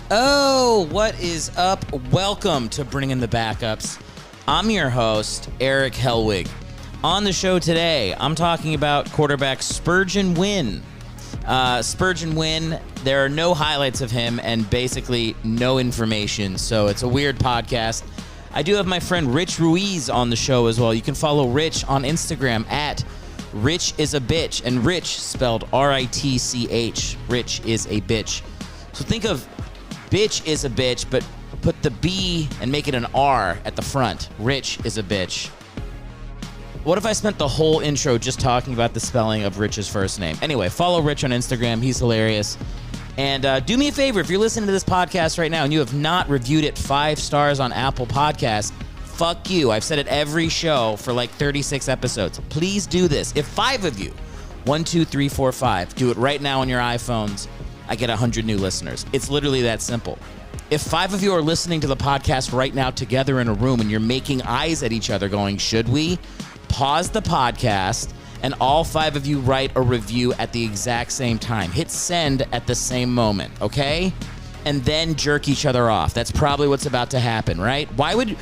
Oh, what is up? Welcome to Bringing the Backups. I'm your host, Erick Hellwig. On the show today, I'm talking about quarterback Spergon Wynn. Spergon Wynn, there are no highlights of him and basically no information, so it's a weird podcast. I do have my friend Ritch Ruiz on the show as well. You can follow Ritch on Instagram at Ritch is a bitch, and Ritch spelled R-I-T-C-H. Ritch is a bitch. So think of bitch is a bitch, but put the B and make it an R at the front. Ritch is a bitch. What if I spent the whole intro just talking about the spelling of Ritch's first name? Anyway, follow Ritch on Instagram. He's hilarious. And do me a favor, if you're listening to this podcast right now and you have not reviewed it 5 stars on Apple Podcasts, fuck you. I've said it every show for like 36 episodes. Please do this. If 5 of you, 1, 2, 3, 4, 5, do it right now on your iPhones, I get 100 new listeners. It's literally that simple. If 5 of you are listening to the podcast right now together in a room and you're making eyes at each other going, should we? Pause the podcast and all 5 of you write a review at the exact same time. Hit send at the same moment, okay? And then jerk each other off. That's probably what's about to happen, right? Why would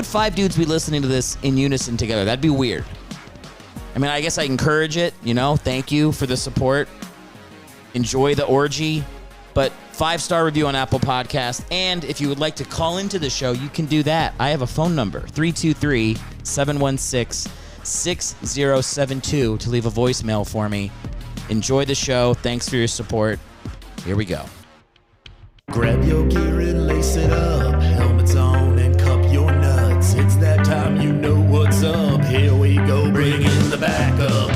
5 dudes be listening to this in unison together? That'd be weird. I mean, I guess I encourage it, thank you for the support. Enjoy the orgy, but 5-star review on Apple Podcasts. And if you would like to call into the show, you can do that. I have a phone number, 323-716-6072 to leave a voicemail for me. Enjoy the show. Thanks for your support. Here we go. Grab your gear and lace it up. Helmets on and cup your nuts. It's that time, you know what's up. Here we go, bring in the backup.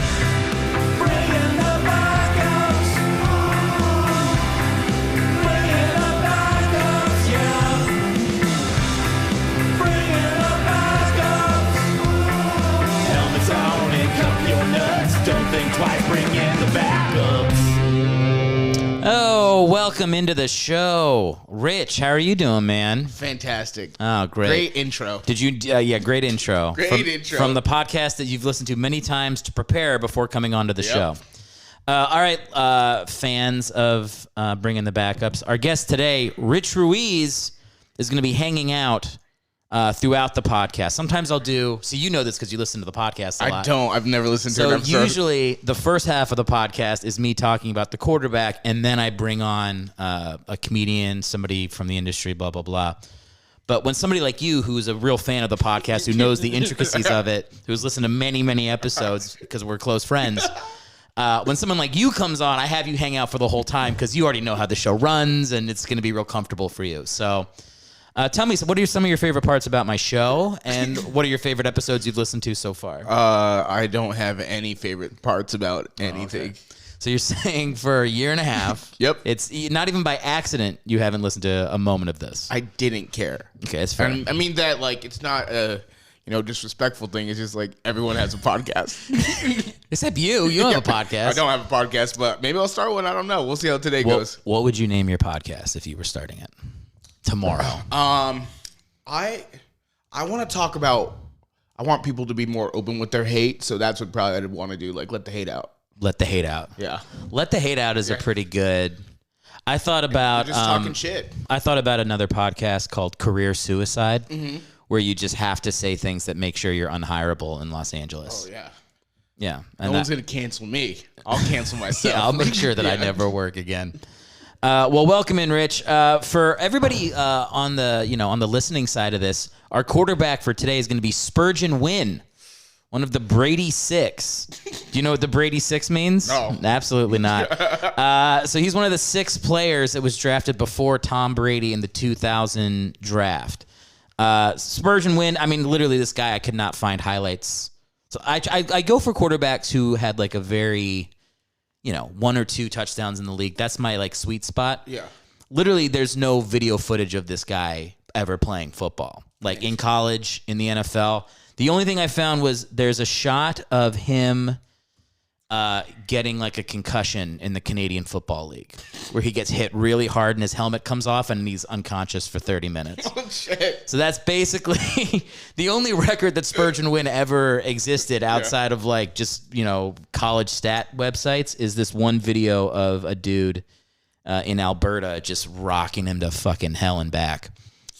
Don't think twice, bring in the backups. Oh, welcome into the show. Ritch, how are you doing, man? Fantastic. Oh, great. Great intro. Did you, great intro. Great intro. From the podcast that you've listened to many times to prepare before coming onto the show. All right, fans of Bringing the Backups. Our guest today, Ritch Ruiz, is going to be hanging out throughout the podcast. Sometimes I'll do, so you know this because you listen to the podcast a lot. I don't. I've never listened to it. So usually the first half of the podcast is me talking about the quarterback, and then I bring on a comedian, somebody from the industry, blah, blah, blah. But when somebody like you, who's a real fan of the podcast, who knows the intricacies of it, who's listened to many, many episodes because we're close friends, when someone like you comes on, I have you hang out for the whole time because you already know how the show runs, and it's going to be real comfortable for you. So tell me, what are some of your favorite parts about my show, and what are your favorite episodes you've listened to so far? I don't have any favorite parts about anything. Okay. So you're saying for a year and a half, Yep. It's not even by accident you haven't listened to a moment of this. I didn't care. Okay, that's fair. I mean that, it's not a disrespectful thing. It's just everyone has a podcast. Except you. You don't have a podcast. I don't have a podcast, but maybe I'll start one. I don't know. We'll see how today goes. What would you name your podcast if you were starting it tomorrow? I want to talk about. I want people to be more open with their hate, so that's what probably I'd want to do. Let the hate out. Let the hate out. Yeah. Let the hate out is a pretty good. I thought about You're just talking shit. I thought about another podcast called Career Suicide, where you just have to say things that make sure you're unhireable in Los Angeles. Oh yeah. Yeah. No one's gonna cancel me. I'll cancel myself. Yeah, I'll make sure that I never work again. Well, welcome in, Ritch. For everybody on the listening side of this, our quarterback for today is going to be Spergon Wynn, one of the Brady Six. Do you know what the Brady Six means? No. Absolutely not. So he's one of the 6 players that was drafted before Tom Brady in the 2000 draft. Spergon Wynn, I mean, literally this guy, I could not find highlights. So I go for quarterbacks who had a very, 1 or 2 touchdowns in the league. That's my sweet spot. Yeah. Literally, there's no video footage of this guy ever playing football. In college, in the NFL. The only thing I found was there's a shot of him getting a concussion in the Canadian Football League, where he gets hit really hard and his helmet comes off and he's unconscious for 30 minutes. Oh, shit. So that's basically the only record that Spergon Wynn ever existed outside of just college stat websites is this one video of a dude in Alberta, just rocking him to fucking hell and back.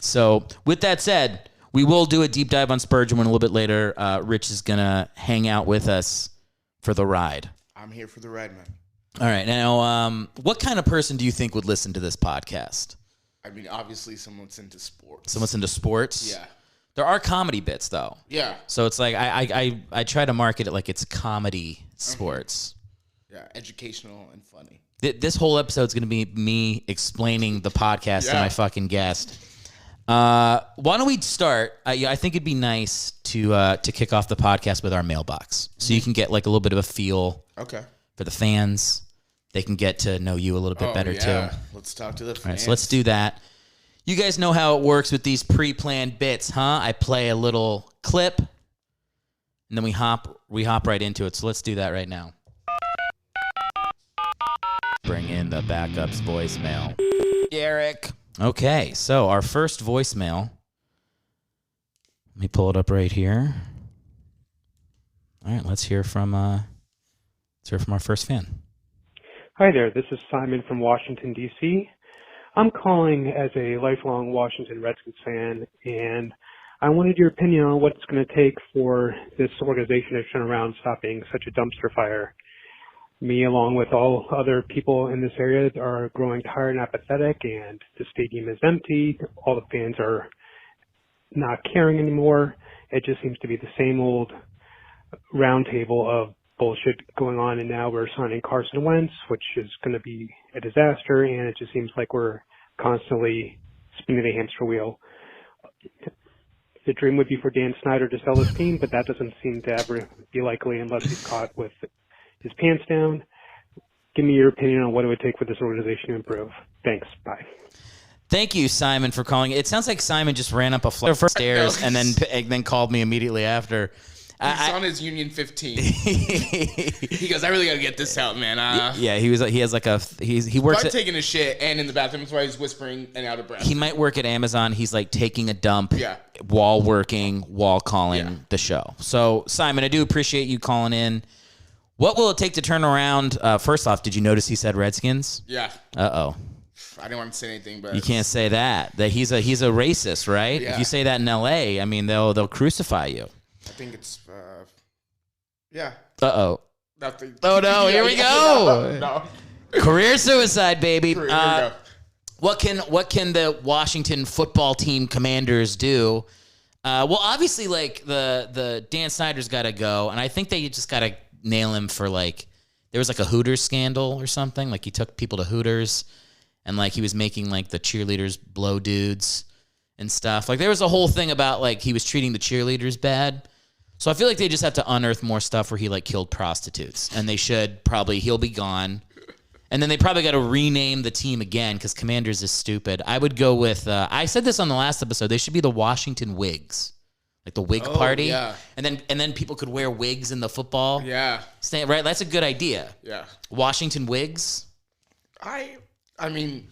So with that said, we will do a deep dive on Spergon Wynn a little bit later. Ritch is going to hang out with us for the ride. I'm here for the ride, man. All right. Now, what kind of person do you think would listen to this podcast? I mean, obviously, someone's into sports. Someone's into sports? Yeah. There are comedy bits, though. Yeah. So it's like I try to market it like it's comedy sports. Yeah, educational and funny. This whole episode's going to be me explaining the podcast to my fucking guest. Why don't we start? I think it'd be nice to kick off the podcast with our mailbox, so you can get like a little bit of a feel. Okay. For the fans, they can get to know you a little bit better too. Let's talk to the fans. All right, so let's do that. You guys know how it works with these pre-planned bits, huh? I play a little clip, and then we hop right into it. So let's do that right now. Bring in the backups voicemail. Erick. Okay, so our first voicemail. Let me pull it up right here. All right, let's hear from our first fan. Hi there, this is Simon from Washington, D.C. I'm calling as a lifelong Washington Redskins fan, and I wanted your opinion on what it's going to take for this organization to turn around and stop being such a dumpster fire. Me, along with all other people in this area, are growing tired and apathetic, and the stadium is empty. All the fans are not caring anymore. It just seems to be the same old round table of bullshit going on, and now we're signing Carson Wentz, which is going to be a disaster, and it just seems like we're constantly spinning the hamster wheel. The dream would be for Dan Snyder to sell his team, but that doesn't seem to ever be likely unless he's caught with his pants down. Give me your opinion on what it would take for this organization to improve. Thanks. Bye. Thank you, Simon, for calling. It sounds like Simon just ran up a flight of stairs and then called me immediately after. He's on his Union 15. He goes, I really got to get this out, man. Yeah, he works at taking a shit and in the bathroom. That's why he's whispering and out of breath. He might work at Amazon. He's like taking a dump, yeah, while calling the show. So, Simon, I do appreciate you calling in. What will it take to turn around? First off, did you notice he said Redskins? Yeah. Uh-oh. I didn't want to say anything, but you can't say that. That he's a racist, right? Yeah. If you say that in L.A., I mean they'll crucify you. I think it's yeah. Uh-oh. Nothing. Oh no! Here we go. No. Career suicide, baby. Here we go. What can the Washington football team Commanders do? Well, obviously, like the Dan Snyder's got to go, and I think they just got to nail him for like there was like a Hooters scandal or something. Like he took people to Hooters, and like he was making like the cheerleaders blow dudes and stuff. Like there was a whole thing about like he was treating the cheerleaders bad. So I feel like they just have to unearth more stuff where he like killed prostitutes, and he'll be gone. And then they probably got to rename the team again because Commanders is stupid. I would go with, I said this on the last episode, they should be the Washington Wigs. Like the wig party. Yeah. And then people could wear wigs in the football. Yeah. Right? That's a good idea. Yeah. Washington Wigs. I mean.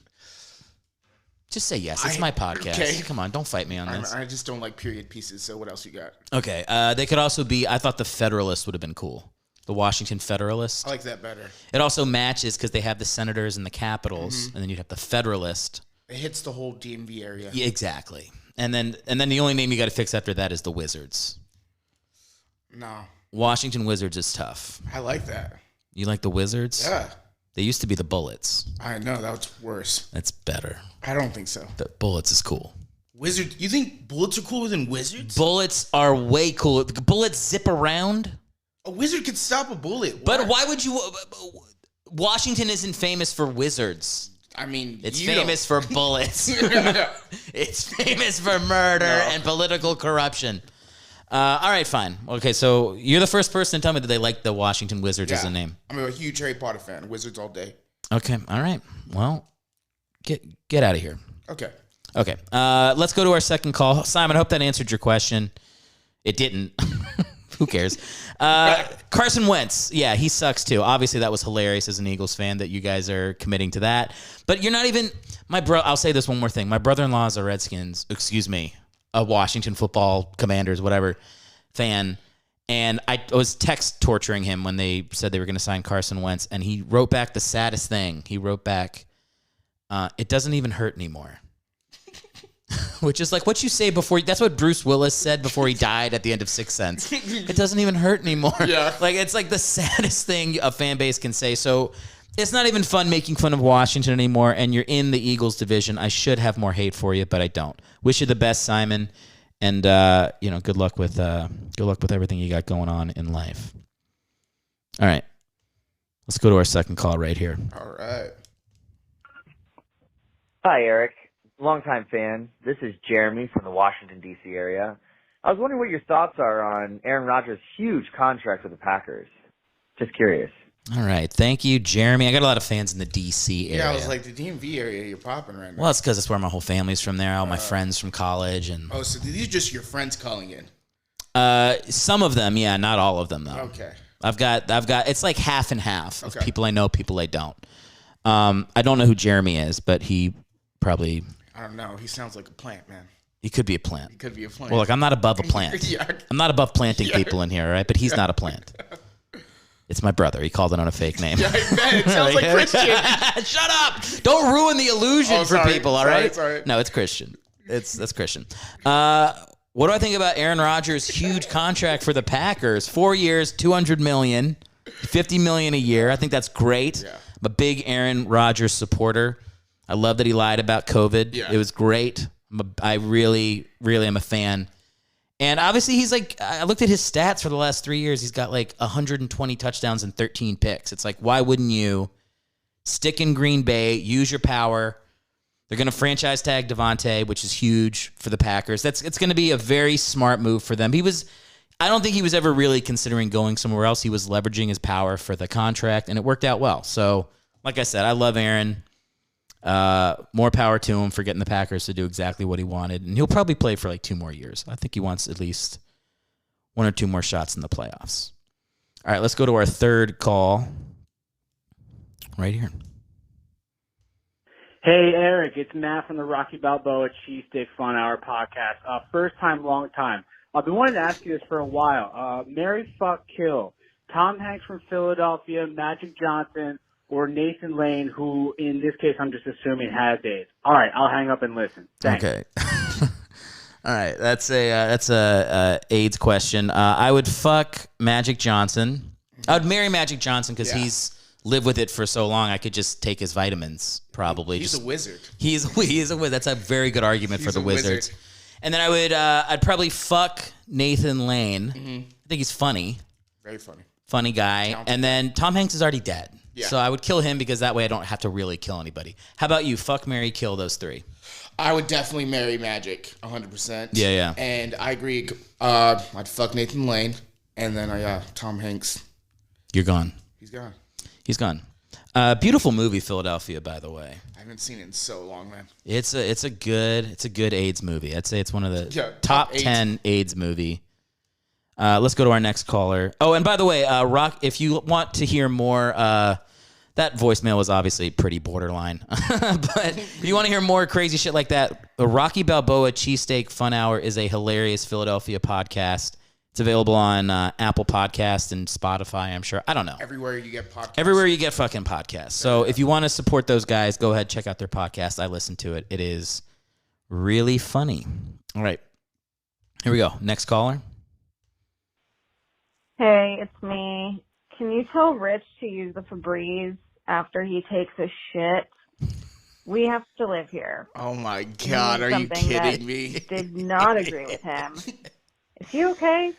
Just say yes. It's my podcast. Okay. Come on, don't fight me on this. I just don't like period pieces, so what else you got? Okay. They could also be, I thought the Federalist would have been cool. The Washington Federalist. I like that better. It also matches because they have the Senators and the Capitals, and then you'd have the Federalist. It hits the whole DMV area. Yeah, exactly. And then the only name you got to fix after that is the Wizards. No. Washington Wizards is tough. I like that. You like the Wizards? Yeah. They used to be the Bullets. I know, that's worse. That's better. I don't think so. The Bullets is cool. Wizards? You think Bullets are cooler than Wizards? Bullets are way cooler. Bullets zip around. A wizard could stop a bullet. But why would you... Washington isn't famous for wizards. I mean, it's famous for bullets. It's famous for murder and political corruption. All right, fine. Okay, so you're the first person to tell me that they like the Washington Wizards as a name. I'm a huge Harry Potter fan. Wizards all day. Okay, all right. Well, get out of here. Okay. Okay, let's go to our second call. Simon, I hope that answered your question. It didn't. Who cares? Carson Wentz. Yeah, he sucks too. Obviously, that was hilarious as an Eagles fan that you guys are committing to that. But you're not even... I'll say this one more thing. My brother-in-law is a Washington football Commanders, whatever, fan. And I was text torturing him when they said they were going to sign Carson Wentz. And he wrote back the saddest thing. He wrote back, It doesn't even hurt anymore. Which is like what you say before. That's what Bruce Willis said before he died at the end of Sixth Sense. It doesn't even hurt anymore. Yeah. Like, it's like the saddest thing a fan base can say. So it's not even fun making fun of Washington anymore, and you're in the Eagles division. I should have more hate for you, but I don't. Wish you the best, Simon, and good luck with everything you got going on in life. All right. Let's go to our second call right here. All right. Hi, Eric. Longtime fan. This is Jeremy from the Washington, D.C. area. I was wondering what your thoughts are on Aaron Rodgers' huge contract with the Packers. Just curious. All right. Thank you, Jeremy. I got a lot of fans in the D.C. area. Yeah, I was like, the DMV area, you're popping right now. Well, it's because that's where my whole family's from there. All my friends from college. And Oh, so these are just your friends calling in? some of them, yeah, not all of them, though. Okay. I've got, it's like half and half of Okay. people I know, people I don't. I don't know who Jeremy is, but he probably... I don't know. He sounds like a plant, man. He could be a plant. He could be a plant. Well, look, I'm not above a plant. Yeah. I'm not above planting people in here, all right? But he's not a plant. It's my brother. He called it on a fake name. Yeah, I bet. It sounds like Christian. Shut up! Don't ruin the illusion for sorry. people, all Sorry, right? sorry. No, it's Christian. That's Christian. What do I think about Aaron Rodgers' huge contract for the Packers? 4 years, $200 million, $50 million a year. I think that's great. Yeah. I'm a big Aaron Rodgers supporter. I love that he lied about COVID. Yeah. It was great. I really, really am a fan. And obviously, he's like, I looked at his stats for the last 3 years. He's got like 120 touchdowns and 13 picks. It's like, why wouldn't you stick in Green Bay, use your power? They're going to franchise tag Devontae, which is huge for the Packers. It's going to be a very smart move for them. I don't think he was ever really considering going somewhere else. He was leveraging his power for the contract, and it worked out well. So, like I said, I love Aaron. More power to him for getting the Packers to do exactly what he wanted. And he'll probably play for like 2 more years. I think he wants at least 1 or 2 more shots in the playoffs. All right, let's go to our third call right here. Hey, Eric, it's Matt from the Rocky Balboa Cheesesteak Fun Hour podcast. First time, long time. I've been wanting to ask you this for a while. Marry, fuck, kill. Tom Hanks from Philadelphia, Magic Johnson, or Nathan Lane, who, in this case, I'm just assuming has AIDS. All right, I'll hang up and listen. Thanks. Okay. All right, that's a AIDS question. I would fuck Magic Johnson. I would marry Magic Johnson because he's lived with it for so long. I could just take his vitamins, probably. He's a wizard. He is a wizard. That's a very good argument for the Wizards. Wizard. And then I'd probably fuck Nathan Lane. I think he's funny. Very funny. Funny guy. Talented. And then Tom Hanks is already dead. Yeah. So I would kill him because that way I don't have to really kill anybody. How about you? Fuck, marry, kill those 3. I would definitely marry Magic, 100%. Yeah. And I agree. I'd fuck Nathan Lane, and then Tom Hanks. You're gone. He's gone. He's gone. Beautiful movie, Philadelphia, by the way. I haven't seen it in so long, man. It's a good AIDS movie. I'd say it's one of the top 10 AIDS movie. Let's go to our next caller. Oh, and by the way, Rock, if you want to hear more, that voicemail was obviously pretty borderline. But if you want to hear more crazy shit like that, the Rocky Balboa Cheesesteak Fun Hour is a hilarious Philadelphia podcast. It's available on Apple Podcasts and Spotify, I'm sure. I don't know. Everywhere you get podcasts. Everywhere you get fucking podcasts. So if you want to support those guys, go ahead, check out their podcast. I listen to it. It is really funny. All right. Here we go. Next caller. Hey, it's me. Can you tell Ritch to use the Febreze after he takes a shit? We have to live here. Oh, my God. Are you Something kidding that me? Did not agree with him. Is he okay?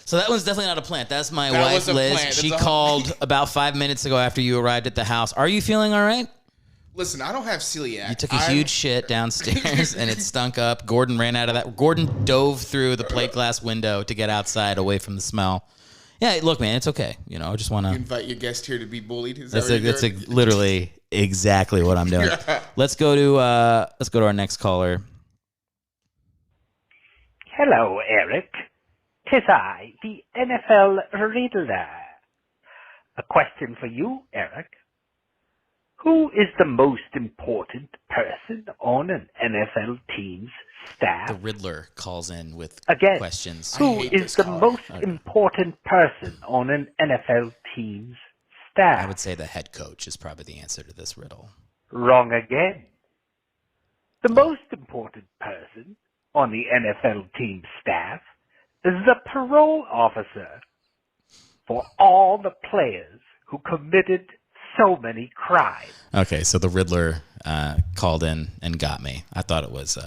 So that one's definitely not a plant. That's my That wife, was a Liz. plant. She It's a- called about 5 minutes ago after you arrived at the house. Are you feeling all right? Listen, I don't have celiac. You took a huge shit downstairs and it stunk up. Gordon ran out of that. Gordon dove through the plate glass window to get outside away from the smell. Yeah, look, man, it's okay. You know, I just want You to. invite your guest here to be bullied. Is That's that what you're doing? literally exactly what I'm doing. Let's go to our next caller. Hello, Eric. 'Tis I, the NFL Riddler. A question for you, Eric. Who is the most important person on an NFL team's staff? The Riddler calls in with Again, questions. who hate is this the caller. most important person on an NFL team's staff? I would say the head coach is probably the answer to this riddle. Wrong again. The most important person on the NFL team staff is the parole officer for all the players who committed so many crimes. Okay, so the Riddler called in and got me. I thought it was.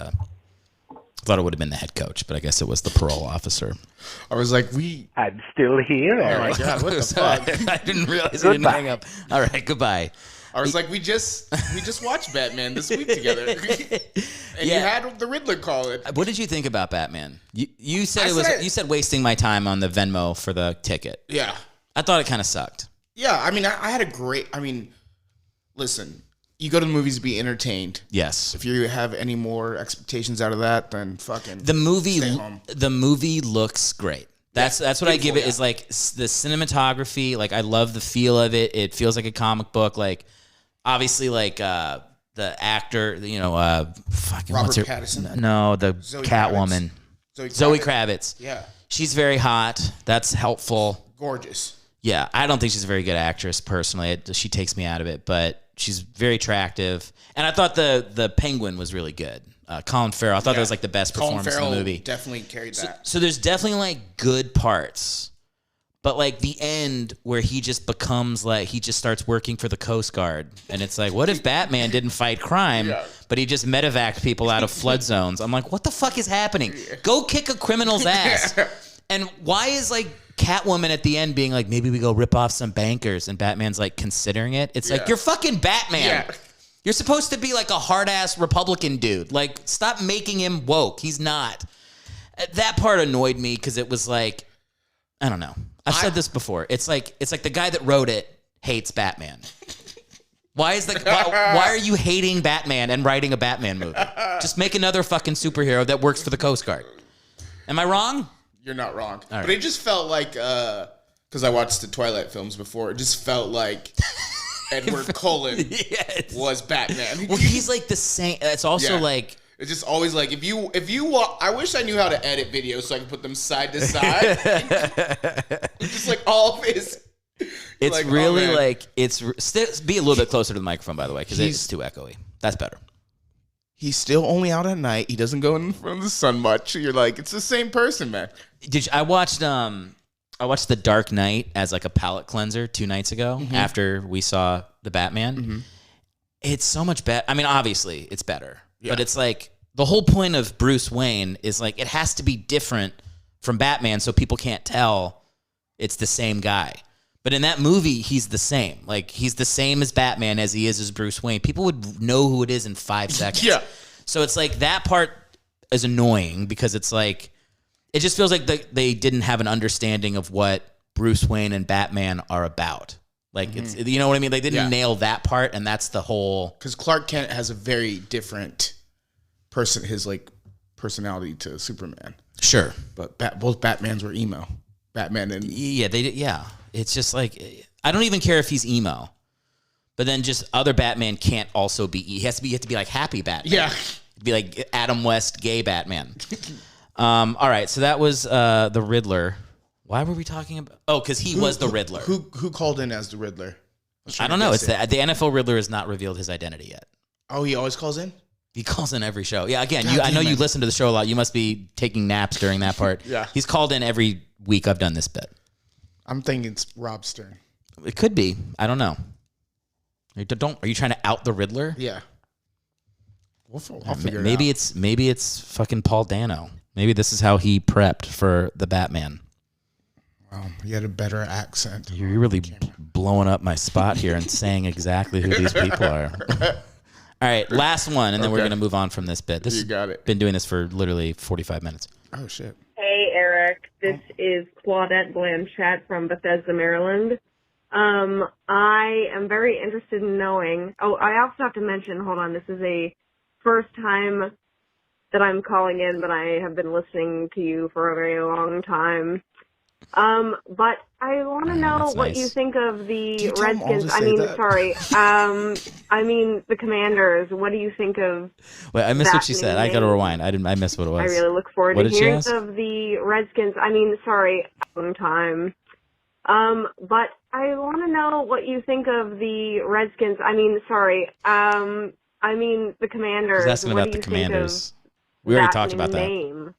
Thought it would have been the head coach, but I guess it was the parole officer. I was like, I'm still here, Eric. Oh my God, what the fuck? I didn't realize you didn't hang up. All right, goodbye. I was like, we just watched Batman this week together, and you had the Riddler call it. What did you think about Batman? You said you said wasting my time on the Venmo for the ticket. Yeah, I thought it kind of sucked. Yeah, I mean, I had a great. I mean, listen, you go to the movies to be entertained. Yes. If you have any more expectations out of that, then fucking the movie. Stay home. The movie looks great. That's what I give it. Is like the cinematography. Like I love the feel of it. It feels like a comic book. Like obviously, like the actor. You know, fucking Robert what's her? Pattinson. No, the Catwoman. Zoe Kravitz. Yeah. She's very hot. That's helpful. Gorgeous. Yeah, I don't think she's a very good actress personally. She takes me out of it, but she's very attractive. And I thought the Penguin was really good. Colin Farrell. I thought that was like the best performance in the movie. Definitely carried that. So there's definitely like good parts, but like the end where he just becomes like he just starts working for the Coast Guard, and it's like, what if Batman didn't fight crime, but he just medevaced people out of flood zones? I'm like, what the fuck is happening? Go kick a criminal's ass. And why is like Catwoman at the end being like, maybe we go rip off some bankers, and Batman's like considering it? It's like, you're fucking Batman. Yeah. You're supposed to be like a hard-ass Republican dude. Like, stop making him woke. He's not. That part annoyed me because it was like, I don't know. I've said this before. It's like the guy that wrote it hates Batman. Why are you hating Batman and writing a Batman movie? Just make another fucking superhero that works for the Coast Guard. Am I wrong? You're not wrong. All right. But it just felt like, because I watched the Twilight films before, it just felt like Edward Cullen was Batman. Well, he's like the same. It's also like... It's just always like, if you want, I wish I knew how to edit videos so I could put them side to side. Just like all of his... It's like, really like, be a little bit closer to the microphone, by the way, because it's too echoey. That's better. He's still only out at night. He doesn't go in front of the sun much. You're like, it's the same person, man. I watched The Dark Knight as like a palate cleanser 2 nights ago after we saw the Batman. It's so much better. I mean, obviously it's better, but it's like the whole point of Bruce Wayne is like, it has to be different from Batman so people can't tell it's the same guy. But in that movie, he's the same. Like, he's the same as Batman as he is as Bruce Wayne. People would know who it is in 5 seconds. Yeah. So it's like that part is annoying because it's like, it just feels like they didn't have an understanding of what Bruce Wayne and Batman are about. Like, it's, you know what I mean? They didn't nail that part, and that's the whole... Because Clark Kent has a very different his like personality to Superman. Sure. But both Batmans were emo. Batman and... Yeah, they did. Yeah. It's just like, I don't even care if he's emo, but then just other Batman can't also be. He has to be like happy Batman. Yeah, it'd be like Adam West, gay Batman. All right, so that was the Riddler. Why were we talking about? Oh, because he was the Riddler. Who called in as the Riddler? I don't know. It's the NFL Riddler has not revealed his identity yet. Oh, he always calls in. He calls in every show. Yeah, again, I know you listen to the show a lot. You must be taking naps during that part. Yeah, he's called in every week. I've done this bit. I'm thinking it's Rob Stern. It could be. I don't know. Are you trying to out the Riddler? Yeah. I'll figure maybe it out. Maybe it's fucking Paul Dano. Maybe this is how he prepped for the Batman. Wow, he had a better accent. You're really blowing up my spot here and saying exactly who these people are. All right, last one, and then we're going to move on from this bit. You got it. Been doing this for literally 45 minutes. Oh, shit. Hey, Eric. This is Claudette Blanchett from Bethesda, Maryland. I am very interested in knowing... Oh, I also have to mention, hold on, this is a first time that I'm calling in, but I have been listening to you for a very long time. But I want to know what you think of the Redskins. I mean the Commanders. What do you think of? Wait, I missed what she said. I got to rewind. I missed what it was. I really look forward to hearing of the Redskins. Long time. But I want to know what you think of the Redskins. The Commanders. He's asking what about do the you Commanders. Think of We already that talked about that. name?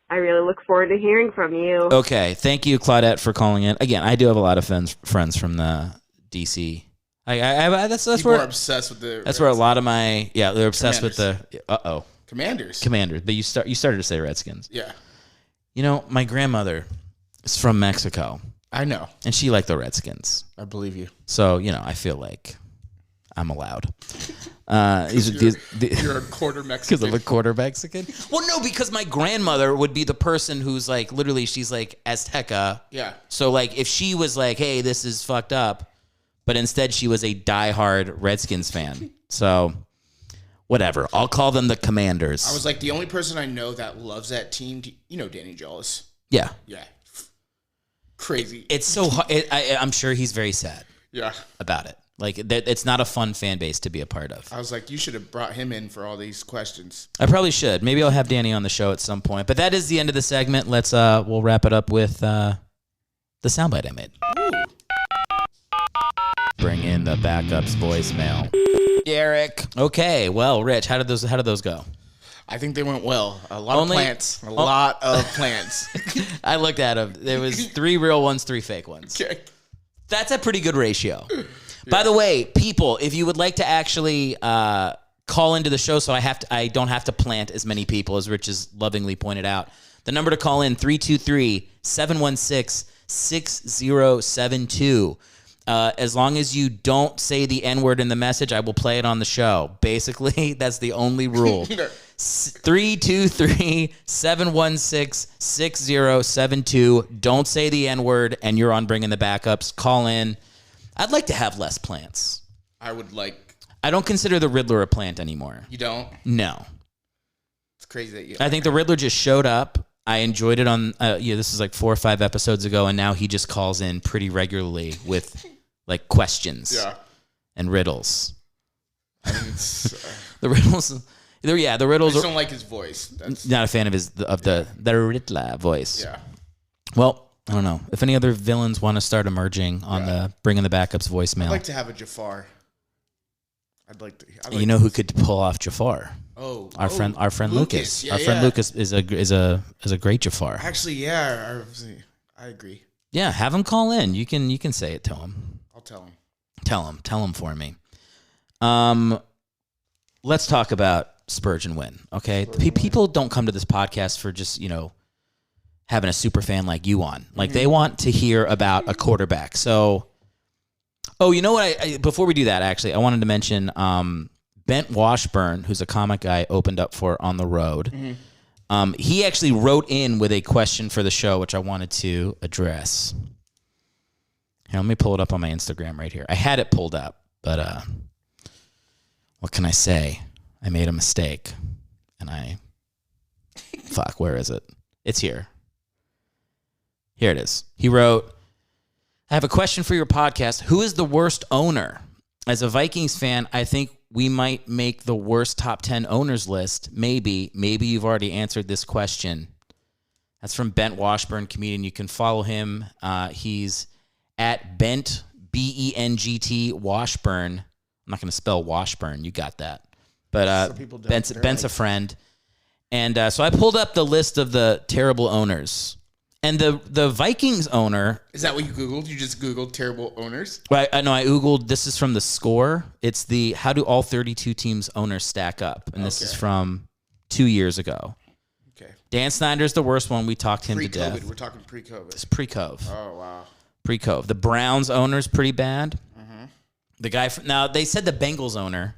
I really look forward to hearing from you. Okay, thank you, Claudette, for calling in. Again, I do have a lot of friends from the DC. That's People where are obsessed with the. That's where a lot of my they're obsessed Commanders. with the Commanders. But you started to say Redskins. Yeah, You know, my grandmother is from Mexico, I know. and she liked the Redskins. I believe you. So I feel like I'm allowed. You're a quarter Mexican. Because I'm a quarter Mexican? Well, no, because my grandmother would be the person who's like, literally, she's like Azteca. Yeah. So, like, if she was like, hey, this is fucked up, but instead she was a diehard Redskins fan. So, whatever. I'll call them the Commanders. I was like, the only person I know that loves that team, Danny Jollis. Yeah. Yeah. Crazy. It's so hard. I'm sure he's very sad about it. Like, it's not a fun fan base to be a part of. I was like, you should have brought him in for all these questions. I probably should. Maybe I'll have Danny on the show at some point. But that is the end of the segment. We'll wrap it up with the soundbite I made. Ooh. Bring in the backups voicemail. Erick. Okay. Well, Rich, how did those go? I think they went well. A lot of plants. A lot of plants. I looked at them. There was 3 real ones, 3 fake ones. Okay. That's a pretty good ratio. Yeah. By the way, people, if you would like to actually call into the show, so I don't have to plant as many people as Rich has lovingly pointed out. The number to call in 323-716-6072. As long as you don't say the N-word in the message, I will play it on the show. Basically, that's the only rule. 323-716-6072. Don't say the N-word, and you're on Bringing the Backups. Call in. I'd like to have less plants. I don't consider the Riddler a plant anymore. You don't? No. It's crazy that you... I think the Riddler just showed up. I enjoyed it on... this is like 4 or 5 episodes ago, and now he just calls in pretty regularly with like questions and riddles. I mean, the riddles... The riddles. I just don't like his voice. Not a fan of the Riddler voice. Yeah. Well, I don't know. If any other villains want to start emerging on the Bringing the Backups voicemail. I'd like to have a Jafar. You know who could pull off Jafar? Oh, our friend Lucas. Yeah, our friend Lucas is a great Jafar. Actually, yeah, I agree. Yeah, have him call in. You can say it to him. I'll tell him. Tell him for me. Let's talk about Spergon Wynn, okay? People don't come to this podcast for just, having a super fan like you on. Like, they want to hear about a quarterback. So, you know what? Before we do that, actually, I wanted to mention Bent Washburn, who's a comic I opened up for on the road. Mm-hmm. He actually wrote in with a question for the show, which I wanted to address. Here, let me pull it up on my Instagram right here. I had it pulled up, but what can I say? I made a mistake, and where is it? It's here. Here it is. He wrote, I have a question for your podcast. Who is the worst owner? As a Vikings fan, I think we might make the worst top 10 owners list. Maybe you've already answered this question. That's from Bent Washburn, comedian. You can follow him. He's at Bent, B-E-N-G-T, Washburn. I'm not going to spell Washburn. You got that. But Bent's a friend. And so I pulled up the list of the terrible owners. And the Vikings owner... Is that what you Googled? You just Googled terrible owners? Right. I know. I Googled, this is from The Score. It's the how do all 32 teams owners stack up? And this is from 2 years ago. Okay. Dan Snyder's the worst one. We talked him to death. We're talking pre-COVID. It's pre-COVID. Oh, wow. Pre-COVID. The Browns owner's pretty bad. Mm-hmm. The guy... Now, they said the Bengals owner,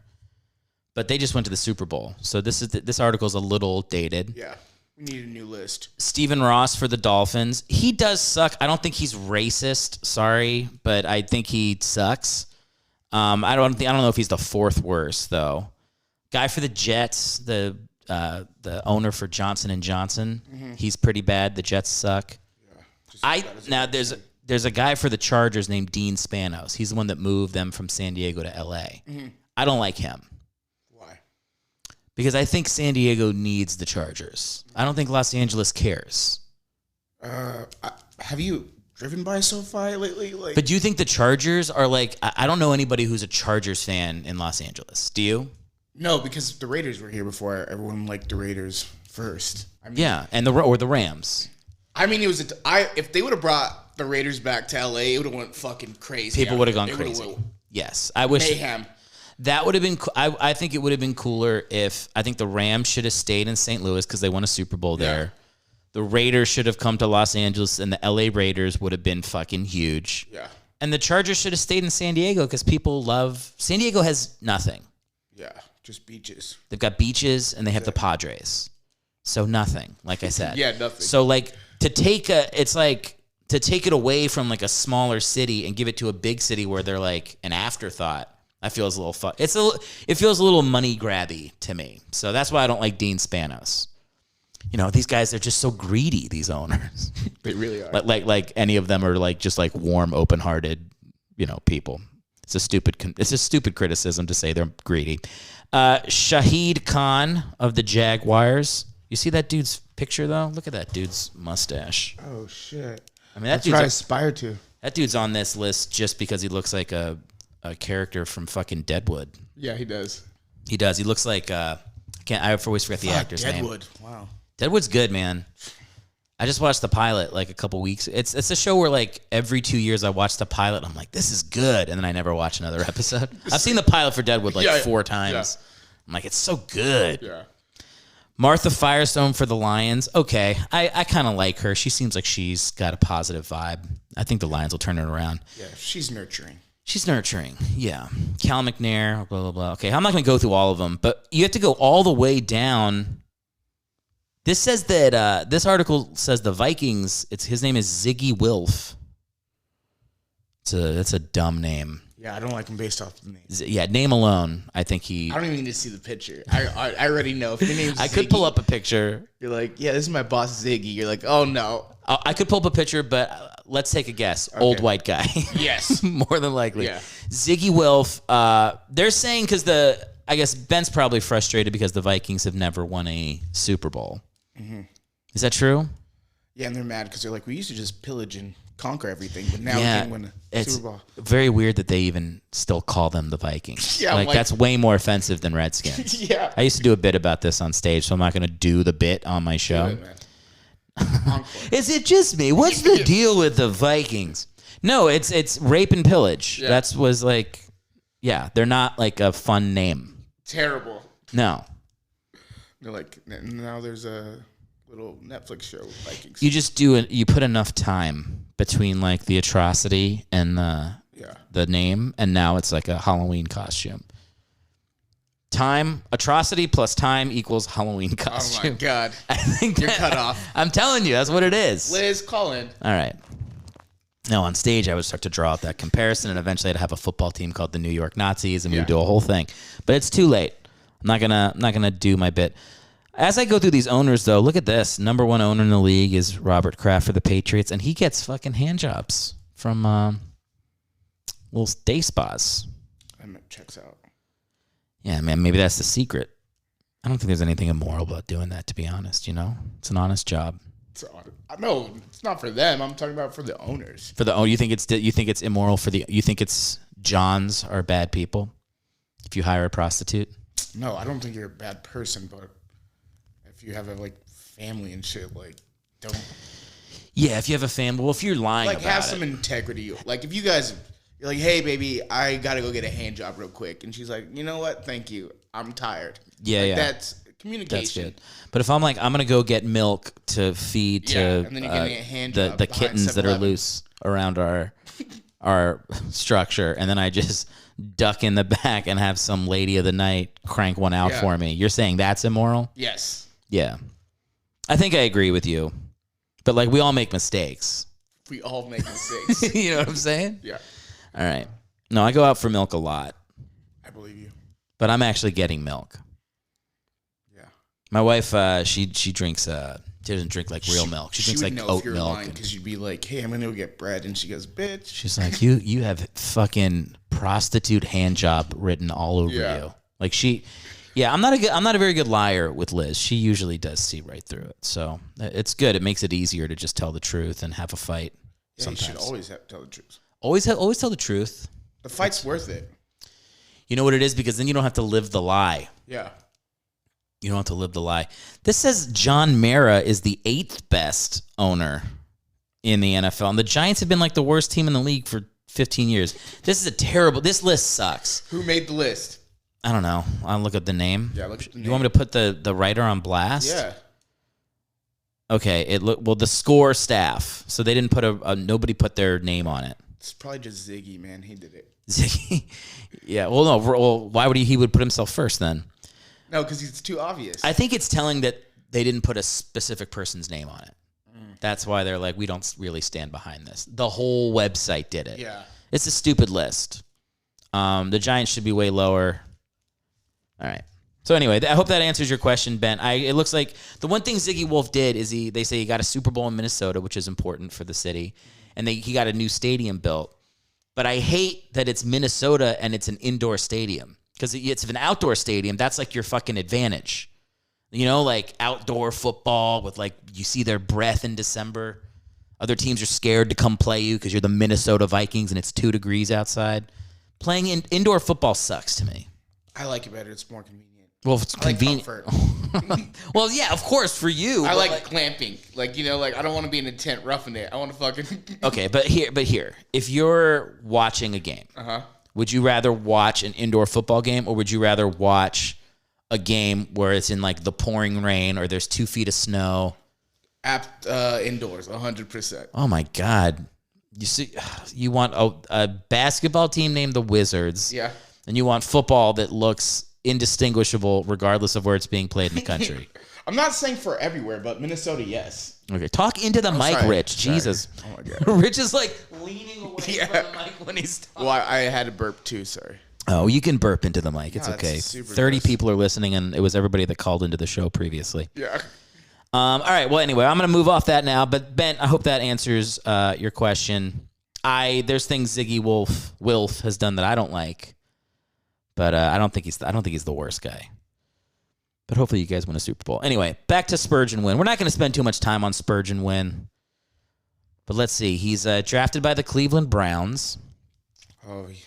but they just went to the Super Bowl. So this article's a little dated. Yeah. We need a new list. Stephen Ross for the Dolphins. He does suck. I don't think he's racist. Sorry, but I think he sucks. I don't know if he's the 4th worst though. Guy for the Jets, the owner for Johnson & Johnson. Mm-hmm. He's pretty bad. The Jets suck. Yeah. There's a guy for the Chargers named Dean Spanos. He's the one that moved them from San Diego to LA. Mm-hmm. I don't like him. Because I think San Diego needs the Chargers. I don't think Los Angeles cares. Have you driven by SoFi lately. Like, But do you think the Chargers are like? I don't know anybody who's a Chargers fan in Los Angeles. Do you? no, because the Raiders were here before everyone liked the Raiders first. I mean, Yeah, and the Rams. I mean, it was if they would have brought the Raiders back to LA, it would have went fucking crazy. People would have gone It would've crazy. went Yes, I wish mayhem. that would have been. I think it would have been cooler if I think the Rams should have stayed in St. Louis because they won a Super Bowl there. The Raiders should have come to Los Angeles, and the LA Raiders would have been fucking huge. Yeah, And the Chargers should have stayed in San Diego because people love San Diego has nothing. yeah, just beaches. They've got beaches and they have the Padres. So nothing, like I said. Yeah, nothing. So like it's like to take it away from like a smaller city and give it to a big city where they're like an afterthought. I feel is a little fun. It feels a little money grabby to me. So that's why I don't like Dean Spanos. You know, these guys, they're just so greedy, these owners. They really are. Like any of them are like just like warm, open-hearted, you know, people. It's a stupid criticism to say they're greedy. Shahid Khan of the Jaguars. You see that dude's picture though? Look at that dude's mustache. Oh shit! I mean, That's what I aspire to. That dude's on this list just because he looks like a character from fucking Deadwood. Yeah, he does. He does. He looks like I always forget the actor's name. Deadwood. Wow. Deadwood's good, man. I just watched the pilot like a couple weeks. It's a show where like every 2 years I watch the pilot. I'm like, this is good, and then I never watch another episode. I've seen the pilot for Deadwood like 4 times. Yeah. I'm like, it's so good. Yeah. Martha Firestone for the Lions. Okay, I kind of like her. She seems like she's got a positive vibe. I think the Lions will turn it around. Yeah, she's nurturing. She's nurturing, yeah. Cal McNair, blah, blah, blah. Okay, I'm not going to go through all of them, but you have to go all the way down. This says that, this article says the Vikings, his name is Ziggy Wilf. That's a dumb name. Yeah, I don't like him based off the name. Yeah, name alone, I think I don't even need to see the picture. I already know. If your name's Ziggy, I could pull up a picture. You're like, yeah, this is my boss Ziggy. You're like, oh no. I could pull up a picture, but let's take a guess. Okay. Old white guy. Yes. More than likely. Yeah. Ziggy Wilf. They're saying because I guess Ben's probably frustrated because the Vikings have never won a Super Bowl. Mm-hmm. Is that true? Yeah, and they're mad because they're like, we used to just pillage and conquer everything, but now we can't win a Super Bowl. It's very weird that they even still call them the Vikings. Yeah, like that's way more offensive than Redskins. Yeah. I used to do a bit about this on stage, so I'm not going to do the bit on my show. Is it just me? What's the deal with the Vikings? No, it's rape and pillage. Yeah. They're not like a fun name. Terrible. No. They're like, now there's a little Netflix show with Vikings. You just you put enough time between like the atrocity and the name, and now it's like a Halloween costume. Time, atrocity plus time equals Halloween costume. Oh my God. I think you're cut off. I'm telling you, that's what it is. Liz, call in. All right. Now on stage, I would start to draw out that comparison, and eventually I'd have a football team called the New York Nazis, and we'd do a whole thing. But it's too late. I'm not gonna do my bit. As I go through these owners, though, look at this. Number 1 owner in the league is Robert Kraft for the Patriots, and he gets fucking hand jobs from little day spas. That checks out. Yeah, man, maybe that's the secret. I don't think there's anything immoral about doing that, to be honest, you know? It's an honest job. No, it's not for them. I'm talking about for the owners. You think it's immoral you think it's Johns are bad people if you hire a prostitute? No, I don't think you're a bad person, but if you have a family and shit, don't. Yeah, if you have a family, well, if you're lying about it. Have some integrity. Like, if you guys, you're like, hey, baby, I got to go get a hand job real quick. And she's like, you know what? Thank you. I'm tired. Yeah, That's communication. That's good. But if I'm like, I'm going to go get milk to feed and then you're getting a hand job the kittens that are loose around our structure, and then I just duck in the back and have some lady of the night crank one out for me. You're saying that's immoral? Yes. Yeah. I think I agree with you. But we all make mistakes. We all make mistakes. You know what I'm saying? Yeah. All right. No, I go out for milk a lot. I believe you. But I'm actually getting milk. Yeah. My wife, she drinks, she doesn't drink real milk. She drinks oat milk. Because you'd be like, hey, I'm going to go get bread. And she goes, bitch. She's like, you have fucking prostitute hand job written all over you. I'm not a very good liar with Liz. She usually does see right through it. So it's good. It makes it easier to just tell the truth and have a fight. Yeah, sometimes. you should always tell the truth. Always tell the truth. The fight's worth it. You know what it is? Because then you don't have to live the lie. Yeah. You don't have to live the lie. This says John Mara is the 8th best owner in the NFL. And the Giants have been like the worst team in the league for 15 years. This list sucks. Who made the list? I don't know. I'll look at the name. Yeah, look at the name. You want me to put the writer on blast? Yeah. Okay. The score staff. So they didn't put nobody put their name on it. It's probably just Ziggy, man. He did it. Ziggy? Yeah. Well, no. Well, why would he would put himself first then? No, because it's too obvious. I think it's telling that they didn't put a specific person's name on it. That's why they're like, we don't really stand behind this. The whole website did it. Yeah. It's a stupid list. The Giants should be way lower. All right. So anyway, I hope that answers your question, Ben. It looks like the one thing Ziggy Wolf did is they say he got a Super Bowl in Minnesota, which is important for the city, and he got a new stadium built. But I hate that it's Minnesota and it's an indoor stadium, because it's an outdoor stadium. That's like your fucking advantage. You know, like outdoor football with like you see their breath in December. Other teams are scared to come play you because you're the Minnesota Vikings and it's 2 degrees outside. Playing indoor football sucks to me. I like it better. It's more convenient. Well, if it's convenient. Well, yeah, of course for you. I like clamping. Like, you know, like I don't want to be in a tent roughing it. I want to fucking. Okay, but here, if you're watching a game, would you rather watch an indoor football game or would you rather watch a game where it's in like the pouring rain or there's 2 feet of snow? Indoors, 100%. Oh my God. You see, you want a basketball team named the Wizards. Yeah. And you want football that looks indistinguishable regardless of where it's being played in the country. I'm not saying for everywhere, but Minnesota, yes. Okay, talk into the mic, sorry. Ritch. Sorry. Jesus. Oh my God. Ritch is like leaning away from the mic when he's talking. Well, I had to burp too, sorry. Oh, you can burp into the mic. It's No, okay. that's super 30 gross. people are listening, and it was everybody that called into the show previously. Yeah. All right. Well, anyway, I'm going to move off that now. But Ben, I hope that answers your question. There's things Ziggy Wolf has done that I don't like, but I don't think he's the worst guy. But hopefully you guys win a Super Bowl. Anyway, back to Spergon Wynn. We're not going to spend too much time on Spergon Wynn, but let's see. He's drafted by the Cleveland Browns. Oh, he